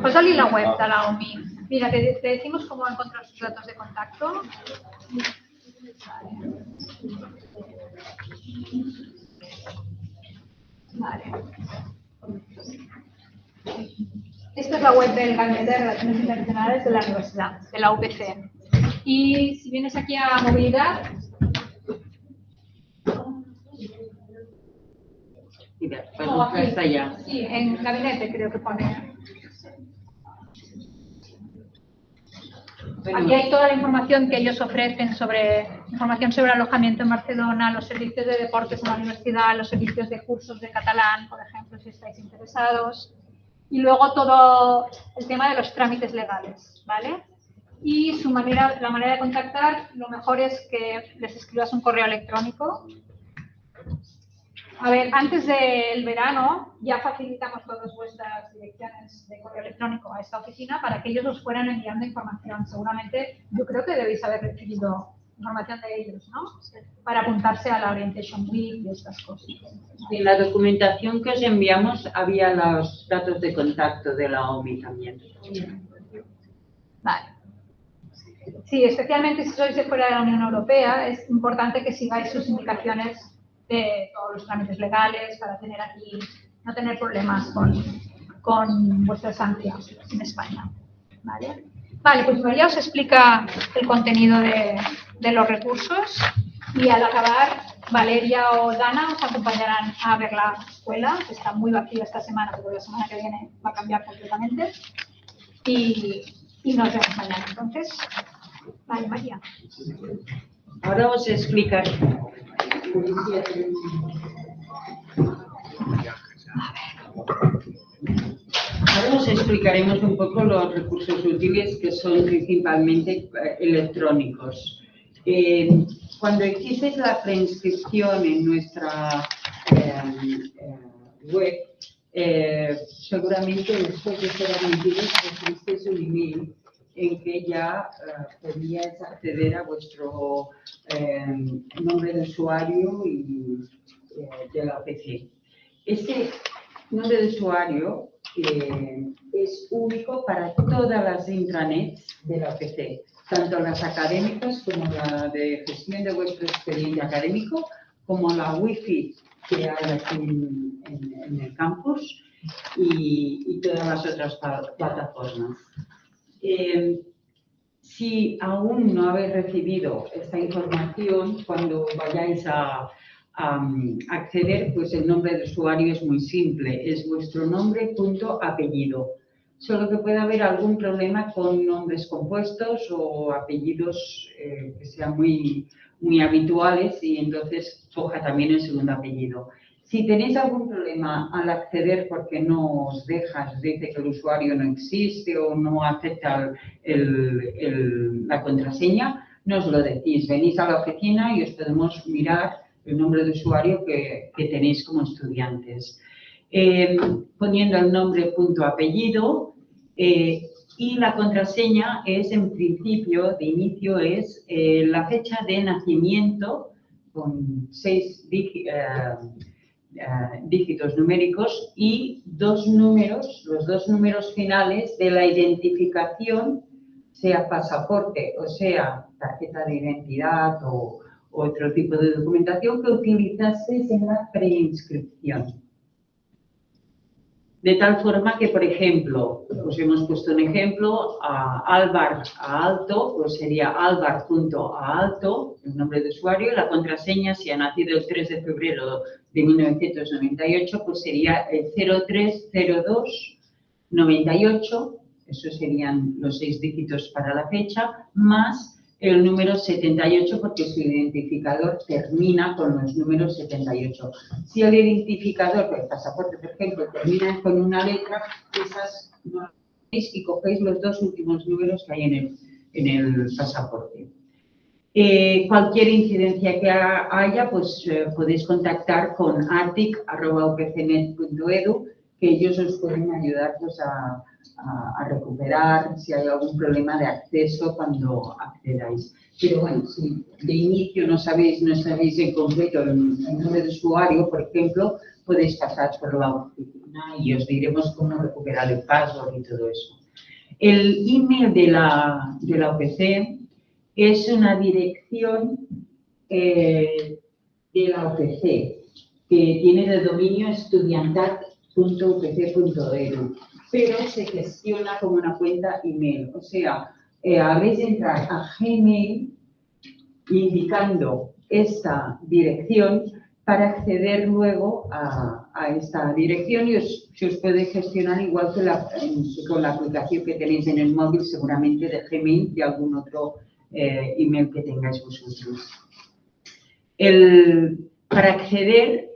Posa-li la web de la OMI. Mira, te decimos cómo encontrar sus datos de contacto. Vale. Esta es la web del Gabinete de Relaciones Internacionales de la Universidad, de la UPC. Y si vienes aquí a movilidad, Mira, pues está allá. Sí, en gabinete creo que pone. Aquí hay toda la información que ellos ofrecen información sobre alojamiento en Barcelona, los servicios de deportes en la universidad, los servicios de cursos de catalán, por ejemplo, si estáis interesados. Y luego todo el tema de los trámites legales, ¿vale? Y la manera de contactar, lo mejor es que les escribas un correo electrónico. A ver, antes del verano ya facilitamos todas vuestras direcciones de correo electrónico a esta oficina para que ellos os fueran enviando información. Seguramente, yo creo que debéis haber recibido información de ellos, ¿no? Para apuntarse a la Orientation Week y estas cosas. En la documentación que os enviamos había los datos de contacto de la OMI también. Vale. Sí, especialmente si sois de fuera de la Unión Europea, es importante que sigáis sus indicaciones de todos los trámites legales para tener aquí, no tener problemas con vuestras sanciones en España. ¿Vale? Vale, pues María os explica el contenido de los recursos y al acabar Valeria o Dana os acompañarán a ver la escuela, que está muy vacía esta semana, pero la semana que viene va a cambiar completamente. Y nos vemos mañana. Entonces, vale, María. Ahora os explicaré. Ahora os explicaremos un poco los recursos útiles que son principalmente electrónicos. Cuando hicisteis la preinscripción en nuestra web, seguramente después de ser admitidos recibisteis un email en que ya podíais acceder a vuestro nombre de usuario y de la OPC. Ese nombre de usuario es único para todas las intranets de la OPC, tanto las académicas como la de gestión de vuestro expediente académico, como la Wi-Fi que hay aquí en el campus y todas las otras plataformas. Si aún no habéis recibido esta información, cuando vayáis a acceder, pues el nombre de usuario es muy simple, es vuestro nombre, punto, apellido. Solo que puede haber algún problema con nombres compuestos o apellidos que sean muy habituales y entonces coja también el segundo apellido. Si tenéis algún problema al acceder porque no os deja, dice que el usuario no existe o no acepta la contraseña, nos lo decís. Venís a la oficina y os podemos mirar el nombre de usuario que tenéis como estudiantes. Poniendo el nombre, punto, apellido y la contraseña es, en principio, de inicio, es la fecha de nacimiento con 6 dígitos numéricos y los dos números finales de la identificación, sea pasaporte o sea tarjeta de identidad o otro tipo de documentación que utilizases en la preinscripción. De tal forma que, por ejemplo, os hemos puesto un ejemplo, a Álvar a alto, pues sería alvar.aalto, el nombre de usuario, y la contraseña, si ha nacido el 3 de febrero de 1998, pues sería el 030298, esos serían los 6 dígitos para la fecha, más el número 78 porque su identificador termina con los números 78. Si el identificador del pasaporte, por ejemplo, termina con una letra, esas no las veis y cogéis los dos últimos números que hay el pasaporte. Cualquier incidencia que haya, pues podéis contactar con atic@upcnet.edu, que ellos os pueden ayudar pues, a recuperar si hay algún problema de acceso cuando accedáis. Pero bueno, si de inicio no sabéis en concreto el nombre de usuario, por ejemplo, podéis pasar por la oficina y os diremos cómo recuperar el password y todo eso. El email de la OPC es una dirección de la OPC que tiene de dominio estudiantat.upc.edu, pero se gestiona como una cuenta email. O sea, habéis de entrar a Gmail indicando esta dirección para acceder luego a esta dirección y se os puede gestionar igual que con la aplicación que tenéis en el móvil, seguramente de Gmail, de algún otro email que tengáis vosotros. Para acceder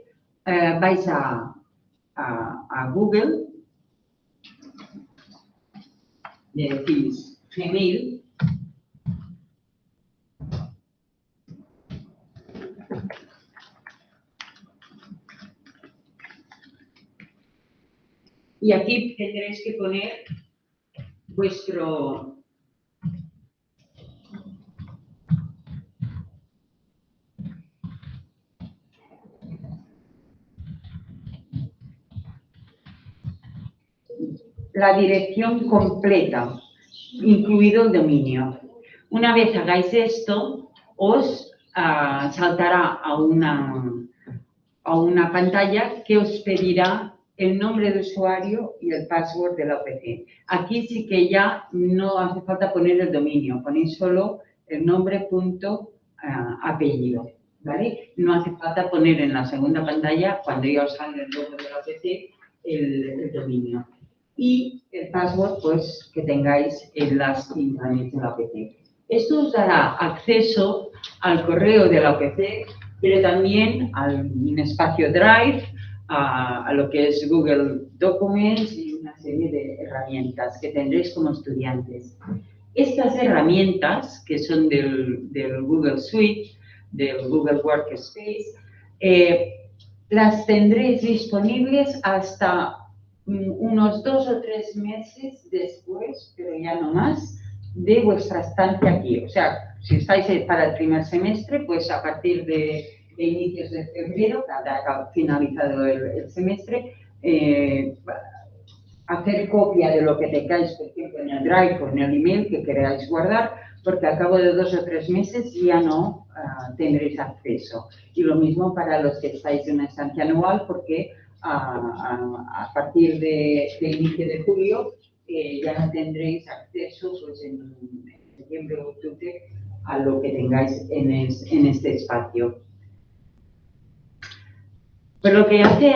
vais a Google, le decís Gmail, y aquí tendréis que poner vuestro la dirección completa, incluido el dominio. Una vez hagáis esto, os saltará a una pantalla que os pedirá el nombre de usuario y el password de la OPC. Aquí sí que ya no hace falta poner el dominio, ponéis solo el nombre apellido, ¿vale? No hace falta poner en la segunda pantalla, cuando ya os salga el logo de la OPC, el dominio. Y el password, pues, que tengáis en las intranets de la OPC. Esto os dará acceso al correo de la OPC, pero también a un espacio Drive, a lo que es Google Documents y una serie de herramientas que tendréis como estudiantes. Estas herramientas, que son del Google Suite, del Google Workspace, las tendréis disponibles hasta unos 2 o 3 meses después, pero ya no más, de vuestra estancia aquí. O sea, si estáis para el primer semestre, pues a partir de inicios de febrero, cada finalizado el semestre, hacer copia de lo que tengáis, por ejemplo, en el Drive o en el email que queráis guardar, porque al cabo de 2 o 3 meses ya no tendréis acceso. Y lo mismo para los que estáis en una estancia anual, porque a partir de inicio de julio ya no tendréis acceso pues, en septiembre o octubre a lo que tengáis en este espacio. Pero lo que hace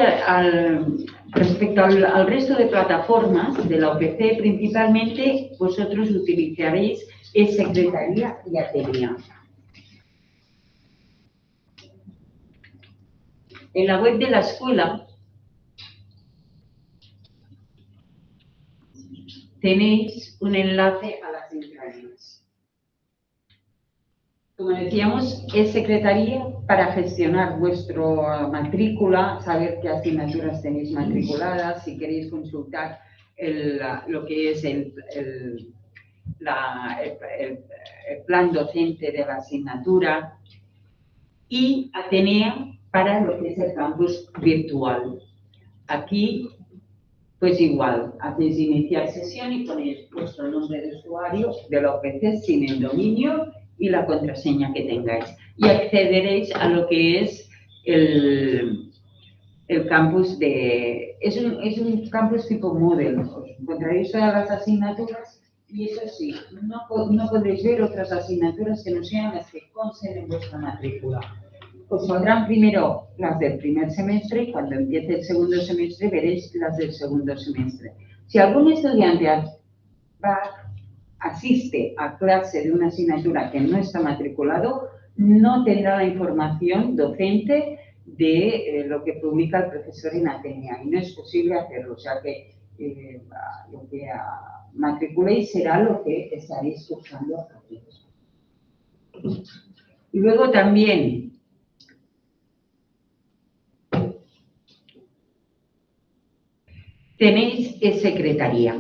respecto al resto de plataformas de la OPC, principalmente vosotros utilizaréis Secretaría y Atenea. En la web de la escuela tenéis un enlace a las intranets. Como decíamos, es Secretaría para gestionar vuestra matrícula, saber qué asignaturas tenéis matriculadas, si queréis consultar lo que es el plan docente de la asignatura, y Atenea para lo que es el campus virtual. Aquí, pues igual, hacéis iniciar sesión y ponéis vuestro nombre de usuario de la OPC sin el dominio y la contraseña que tengáis. Y accederéis a lo que es el campus es un campus tipo Moodle. Os encontraréis todas las asignaturas y eso sí, no podréis ver otras asignaturas que no sean las que consten en vuestra matrícula. Os saldrán primero las del primer semestre y cuando empiece el segundo semestre veréis las del segundo semestre. Si algún estudiante asiste a clase de una asignatura que no está matriculado, no tendrá la información docente de lo que publica el profesor en Atenea y no es posible hacerlo. O sea que lo que matriculéis será lo que estaréis cursando aquí. Y luego también tenéis secretaría.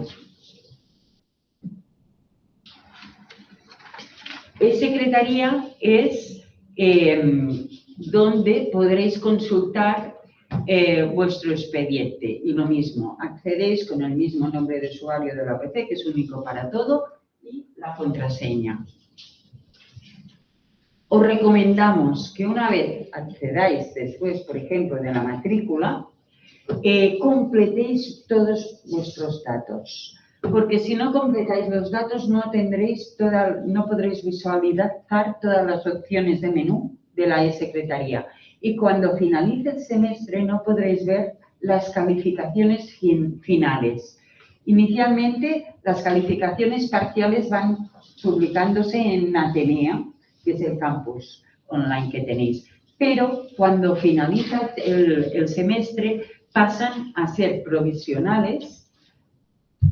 Secretaría es donde podréis consultar vuestro expediente. Y lo mismo, accedéis con el mismo nombre de usuario de la OPC, que es único para todo, y la contraseña. Os recomendamos que una vez accedáis después, por ejemplo, de la matrícula, completéis todos vuestros datos. Porque si no completáis los datos no podréis visualizar todas las opciones de menú de la e-secretaría. Y cuando finalice el semestre no podréis ver las calificaciones finales. Inicialmente las calificaciones parciales van publicándose en Atenea, que es el campus online que tenéis. Pero cuando finaliza el semestre pasan a ser provisionales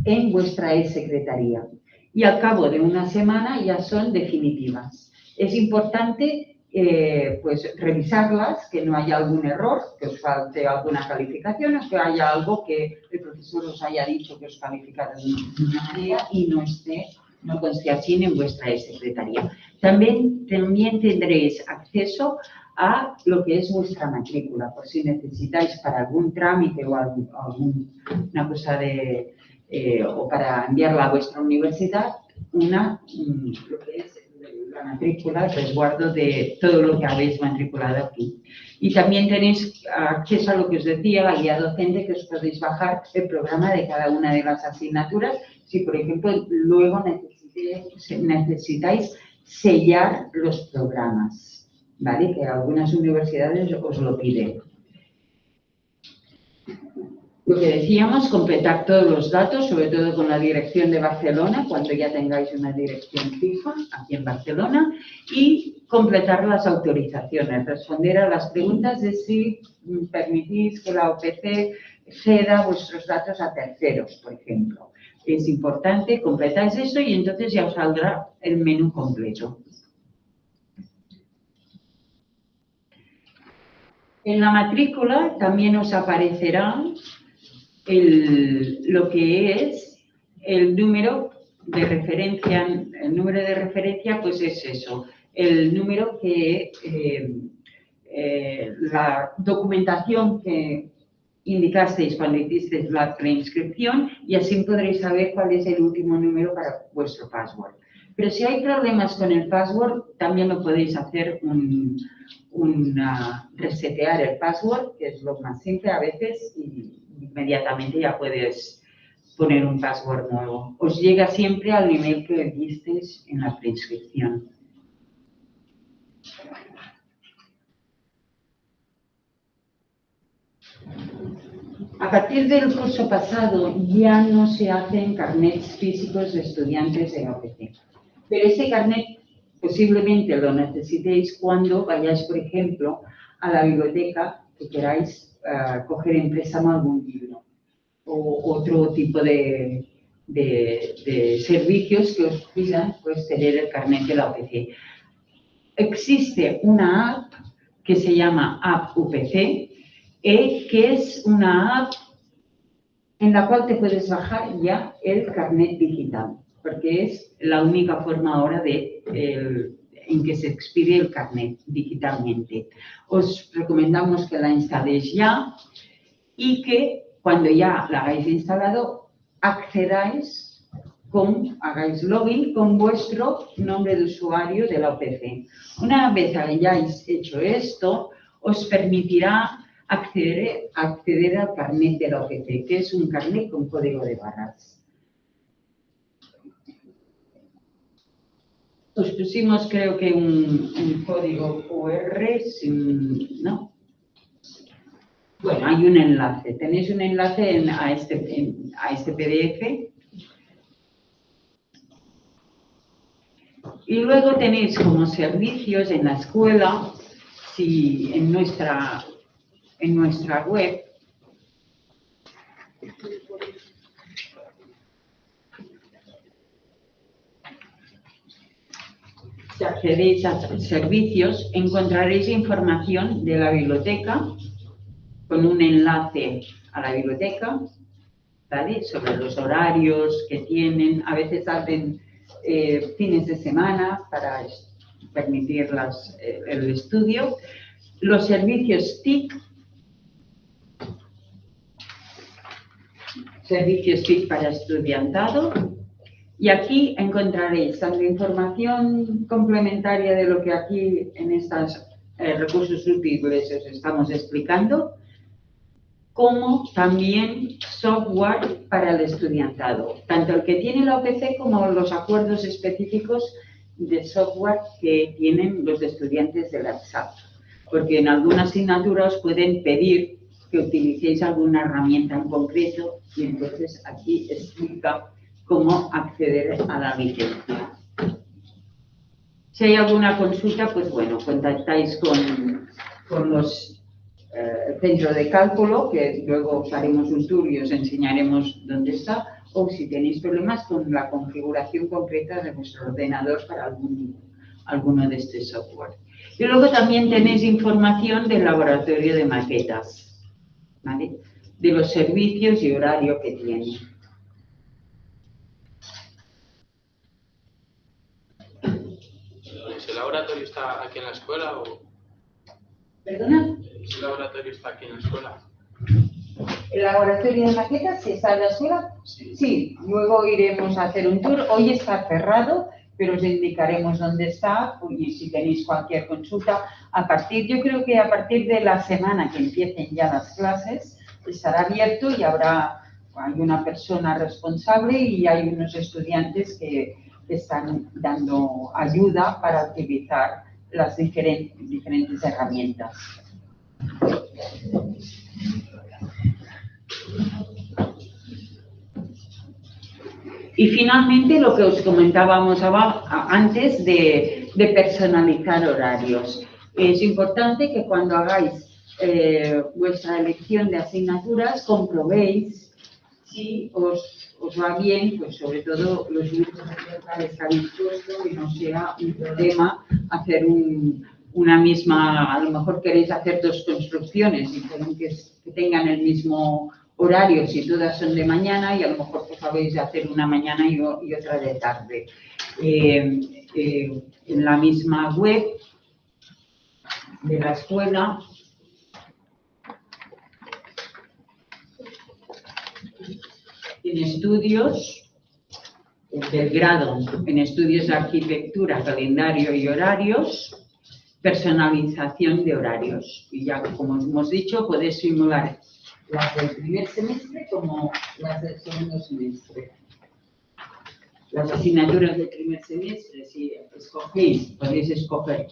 en vuestra e-secretaría. Y al cabo de una semana ya son definitivas. Es importante pues revisarlas, que no haya algún error, que os falte alguna calificación o que haya algo que el profesor os haya dicho que os calificado de una manera y no conste así en vuestra e-secretaría. También tendréis acceso a lo que es vuestra matrícula, por si necesitáis para algún trámite o alguna cosa o para enviarla a vuestra universidad, lo que es la matrícula, el resguardo de todo lo que habéis matriculado aquí. Y también tenéis acceso a lo que os decía, la guía docente, que os podéis bajar el programa de cada una de las asignaturas, si por ejemplo luego necesitáis sellar los programas, ¿vale? Que algunas universidades os lo piden. Lo que decíamos, completar todos los datos, sobre todo con la dirección de Barcelona, cuando ya tengáis una dirección fija aquí en Barcelona, y completar las autorizaciones, responder a las preguntas de si permitís que la OPC ceda vuestros datos a terceros, por ejemplo. Es importante, completáis eso y entonces ya os saldrá el menú completo. En la matrícula también os aparecerá lo que es el número de referencia. El número de referencia pues es eso, el número que la documentación que indicasteis cuando hicisteis la preinscripción y así podréis saber cuál es el último número para vuestro password. Pero si hay problemas con el password, también lo podéis hacer resetear el password, que es lo más simple a veces, y inmediatamente ya puedes poner un password nuevo. Os llega siempre al email que disteis en la preinscripción. A partir del curso pasado ya no se hacen carnets físicos de estudiantes de la OPC, pero ese carnet posiblemente lo necesitéis cuando vayáis, por ejemplo, a la biblioteca que queráis coger en préstamo algún libro o otro tipo de servicios que os pidan pues, tener el carnet de la OPC. Existe una app que se llama App UPC, que es una app en la cual te puedes bajar ya el carnet digital, porque es la única forma ahora en que se expide el carnet digitalmente. Os recomendamos que la instaléis ya y que cuando ya la hayáis instalado, hagáis login con vuestro nombre de usuario de la OPC. Una vez hayáis hecho esto, os permitirá acceder al carnet de la OPC, que es un carnet con código de barras. Os pusimos, creo que un código QR, ¿no? Bueno, hay un enlace. Tenéis un enlace a este PDF. Y luego tenéis como servicios en la escuela, en nuestra web, si accedéis a servicios, encontraréis información de la biblioteca con un enlace a la biblioteca, ¿vale? Sobre los horarios que tienen. A veces hacen fines de semana para permitir el estudio. Los servicios TIC, para estudiantado. Y aquí encontraréis tanto información complementaria de lo que aquí en estos recursos útiles os estamos explicando, como también software para el estudiantado, tanto el que tiene la OPC como los acuerdos específicos de software que tienen los estudiantes de la EPSAP, porque en alguna asignatura os pueden pedir que utilicéis alguna herramienta en concreto y entonces aquí explica cómo acceder a la licencia. Si hay alguna consulta, pues bueno, contactáis con los centros de cálculo, que luego haremos un tour y os enseñaremos dónde está, o si tenéis problemas con la configuración concreta de vuestro ordenador para alguno de estos software. Y luego también tenéis información del laboratorio de maquetas, ¿vale? De los servicios y horario que tiene. ¿Ese laboratorio está aquí en la escuela o...? ¿Perdona? ¿Ese laboratorio está aquí en la escuela? ¿El laboratorio de maquetas si está en la escuela? Sí. Sí, luego iremos a hacer un tour. Hoy está cerrado, pero os indicaremos dónde está y si tenéis cualquier consulta. Yo creo que a partir de la semana que empiecen ya las clases, estará abierto y hay una persona responsable y hay unos estudiantes que están dando ayuda para utilizar las diferentes herramientas. Y finalmente lo que os comentábamos antes de personalizar horarios. Es importante que cuando hagáis vuestra elección de asignaturas comprobéis si os va bien, pues sobre todo los grupos que habéis puesto, y no sea un problema hacer una misma, a lo mejor queréis hacer dos construcciones y que tengan el mismo horario si todas son de mañana y a lo mejor pues habéis de hacer una mañana y otra de tarde. En la misma web de la escuela en estudios del grado, en estudios de arquitectura, calendario y horarios, personalización de horarios. Y ya como hemos dicho, podéis simular las del primer semestre como las del segundo semestre. Las asignaturas del primer semestre, si escogéis, podéis escoger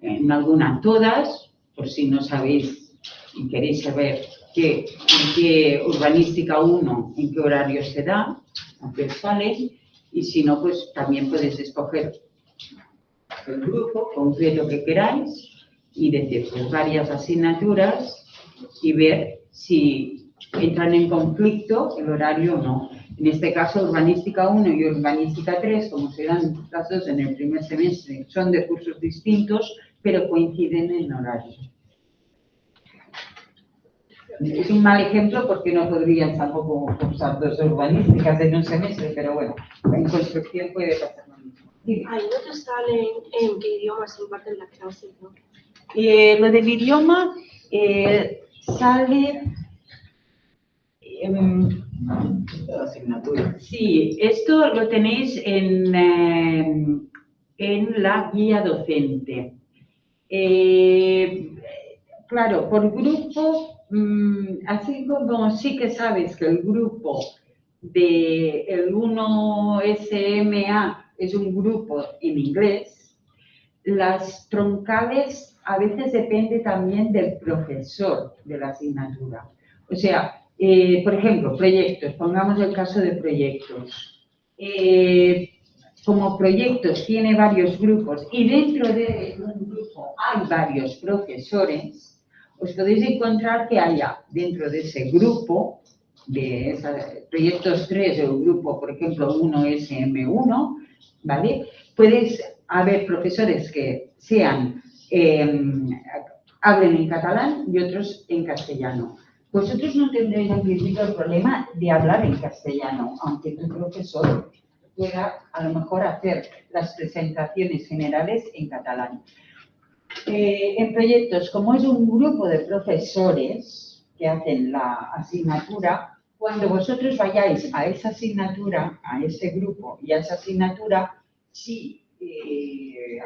en alguna todas, por si no sabéis y queréis saber en qué urbanística 1, en qué horario se da, aunque os sale, y si no, pues también podéis escoger el grupo concreto que queráis y decir pues varias asignaturas y ver si entran en conflicto el horario o no. En este caso, urbanística 1 y urbanística 3, como serán las dos en el primer semestre, son de cursos distintos, pero coinciden en horario. Es un mal ejemplo porque no podrían tampoco cursar dos urbanísticas en un semestre, pero bueno, en construcción puede pasar lo mismo. Ahí no te salen en qué idioma se imparten las clases, ¿no? Lo del idioma sale... asignatura. Sí, esto lo tenéis en la guía docente. Claro, por grupo, así como sí que sabes que el grupo del 1 SMA es un grupo en inglés, las troncales a veces depende también del profesor de la asignatura. O sea, por ejemplo, proyectos, pongamos el caso de proyectos. Como proyectos tiene varios grupos y dentro de un grupo hay varios profesores, os podéis encontrar que haya dentro de ese grupo, de proyectos 3 o el grupo, por ejemplo, 1SM1, ¿vale? Puedes haber profesores que hablen en catalán y otros en castellano. Vosotros no tendréis en principio el problema de hablar en castellano, aunque tu profesor pueda a lo mejor hacer las presentaciones generales en catalán. En proyectos, como es un grupo de profesores que hacen la asignatura, cuando vosotros vayáis a esa asignatura, a ese grupo y a esa asignatura, si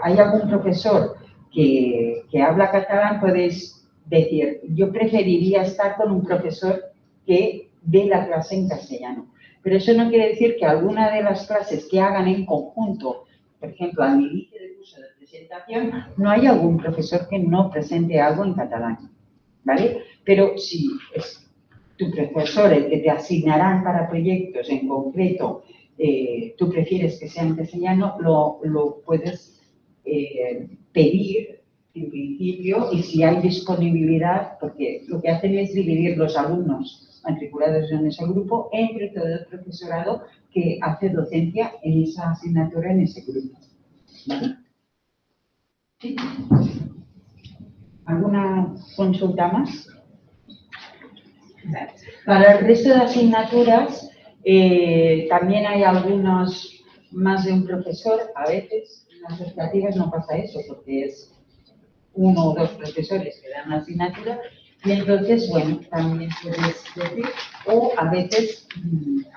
hay algún profesor que habla catalán, podéis decir, yo preferiría estar con un profesor que dé la clase en castellano. Pero eso no quiere decir que alguna de las clases que hagan en conjunto, por ejemplo, al inicio del curso de presentación, no hay algún profesor que no presente algo en catalán, ¿vale? Pero si es tu profesor el que te asignarán para proyectos en concreto, tú prefieres que sea en castellano, lo puedes pedir en principio, y si hay disponibilidad, porque lo que hacen es dividir los alumnos matriculados en ese grupo entre todo el profesorado que hace docencia en esa asignatura, en ese grupo. ¿Vale? ¿Sí? ¿Alguna consulta más? Para el resto de asignaturas también hay algunos más de un profesor. A veces en las optativas no pasa eso porque es uno o dos profesores que dan la asignatura y entonces, bueno, también puedes decir, o a veces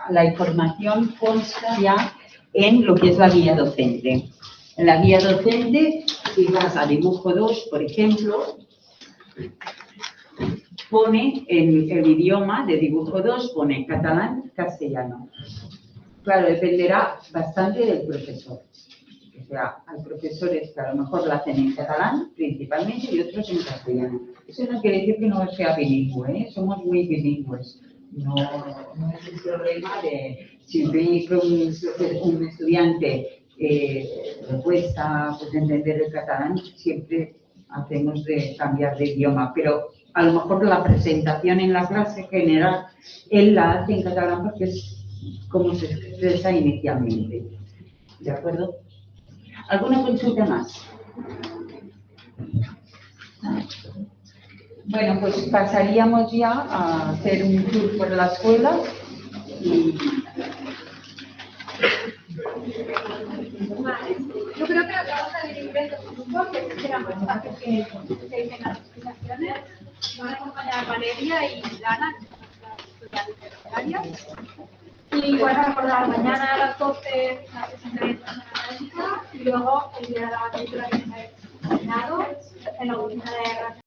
la información consta ya en lo que es la guía docente. En la guía docente, si vas a dibujo 2, por ejemplo, pone en el idioma de dibujo 2, pone catalán, castellano. Claro, dependerá bastante del profesor. O sea, hay profesores que a lo mejor lo hacen en catalán principalmente y otros en castellano. Eso no quiere decir que no sea bilingüe, ¿eh? Somos muy bilingües. No es un problema de si un estudiante le cuesta entender el catalán, siempre hacemos de cambiar de idioma, pero a lo mejor la presentación en la clase general él la hace en catalán porque es como se expresa inicialmente. ¿De acuerdo? ¿Alguna consulta más? Bueno, pues pasaríamos ya a hacer un tour por la escuela. Vale. Yo creo que lo que vamos a dividir en dos grupos, que será más fácil que se dicen las explicaciones. Van a acompañar Valeria y Lana, que son las estudiantes. Y van a recordar mañana a las 12 la presentación académica y luego el día de la matrícula que se ha terminado en la oficina de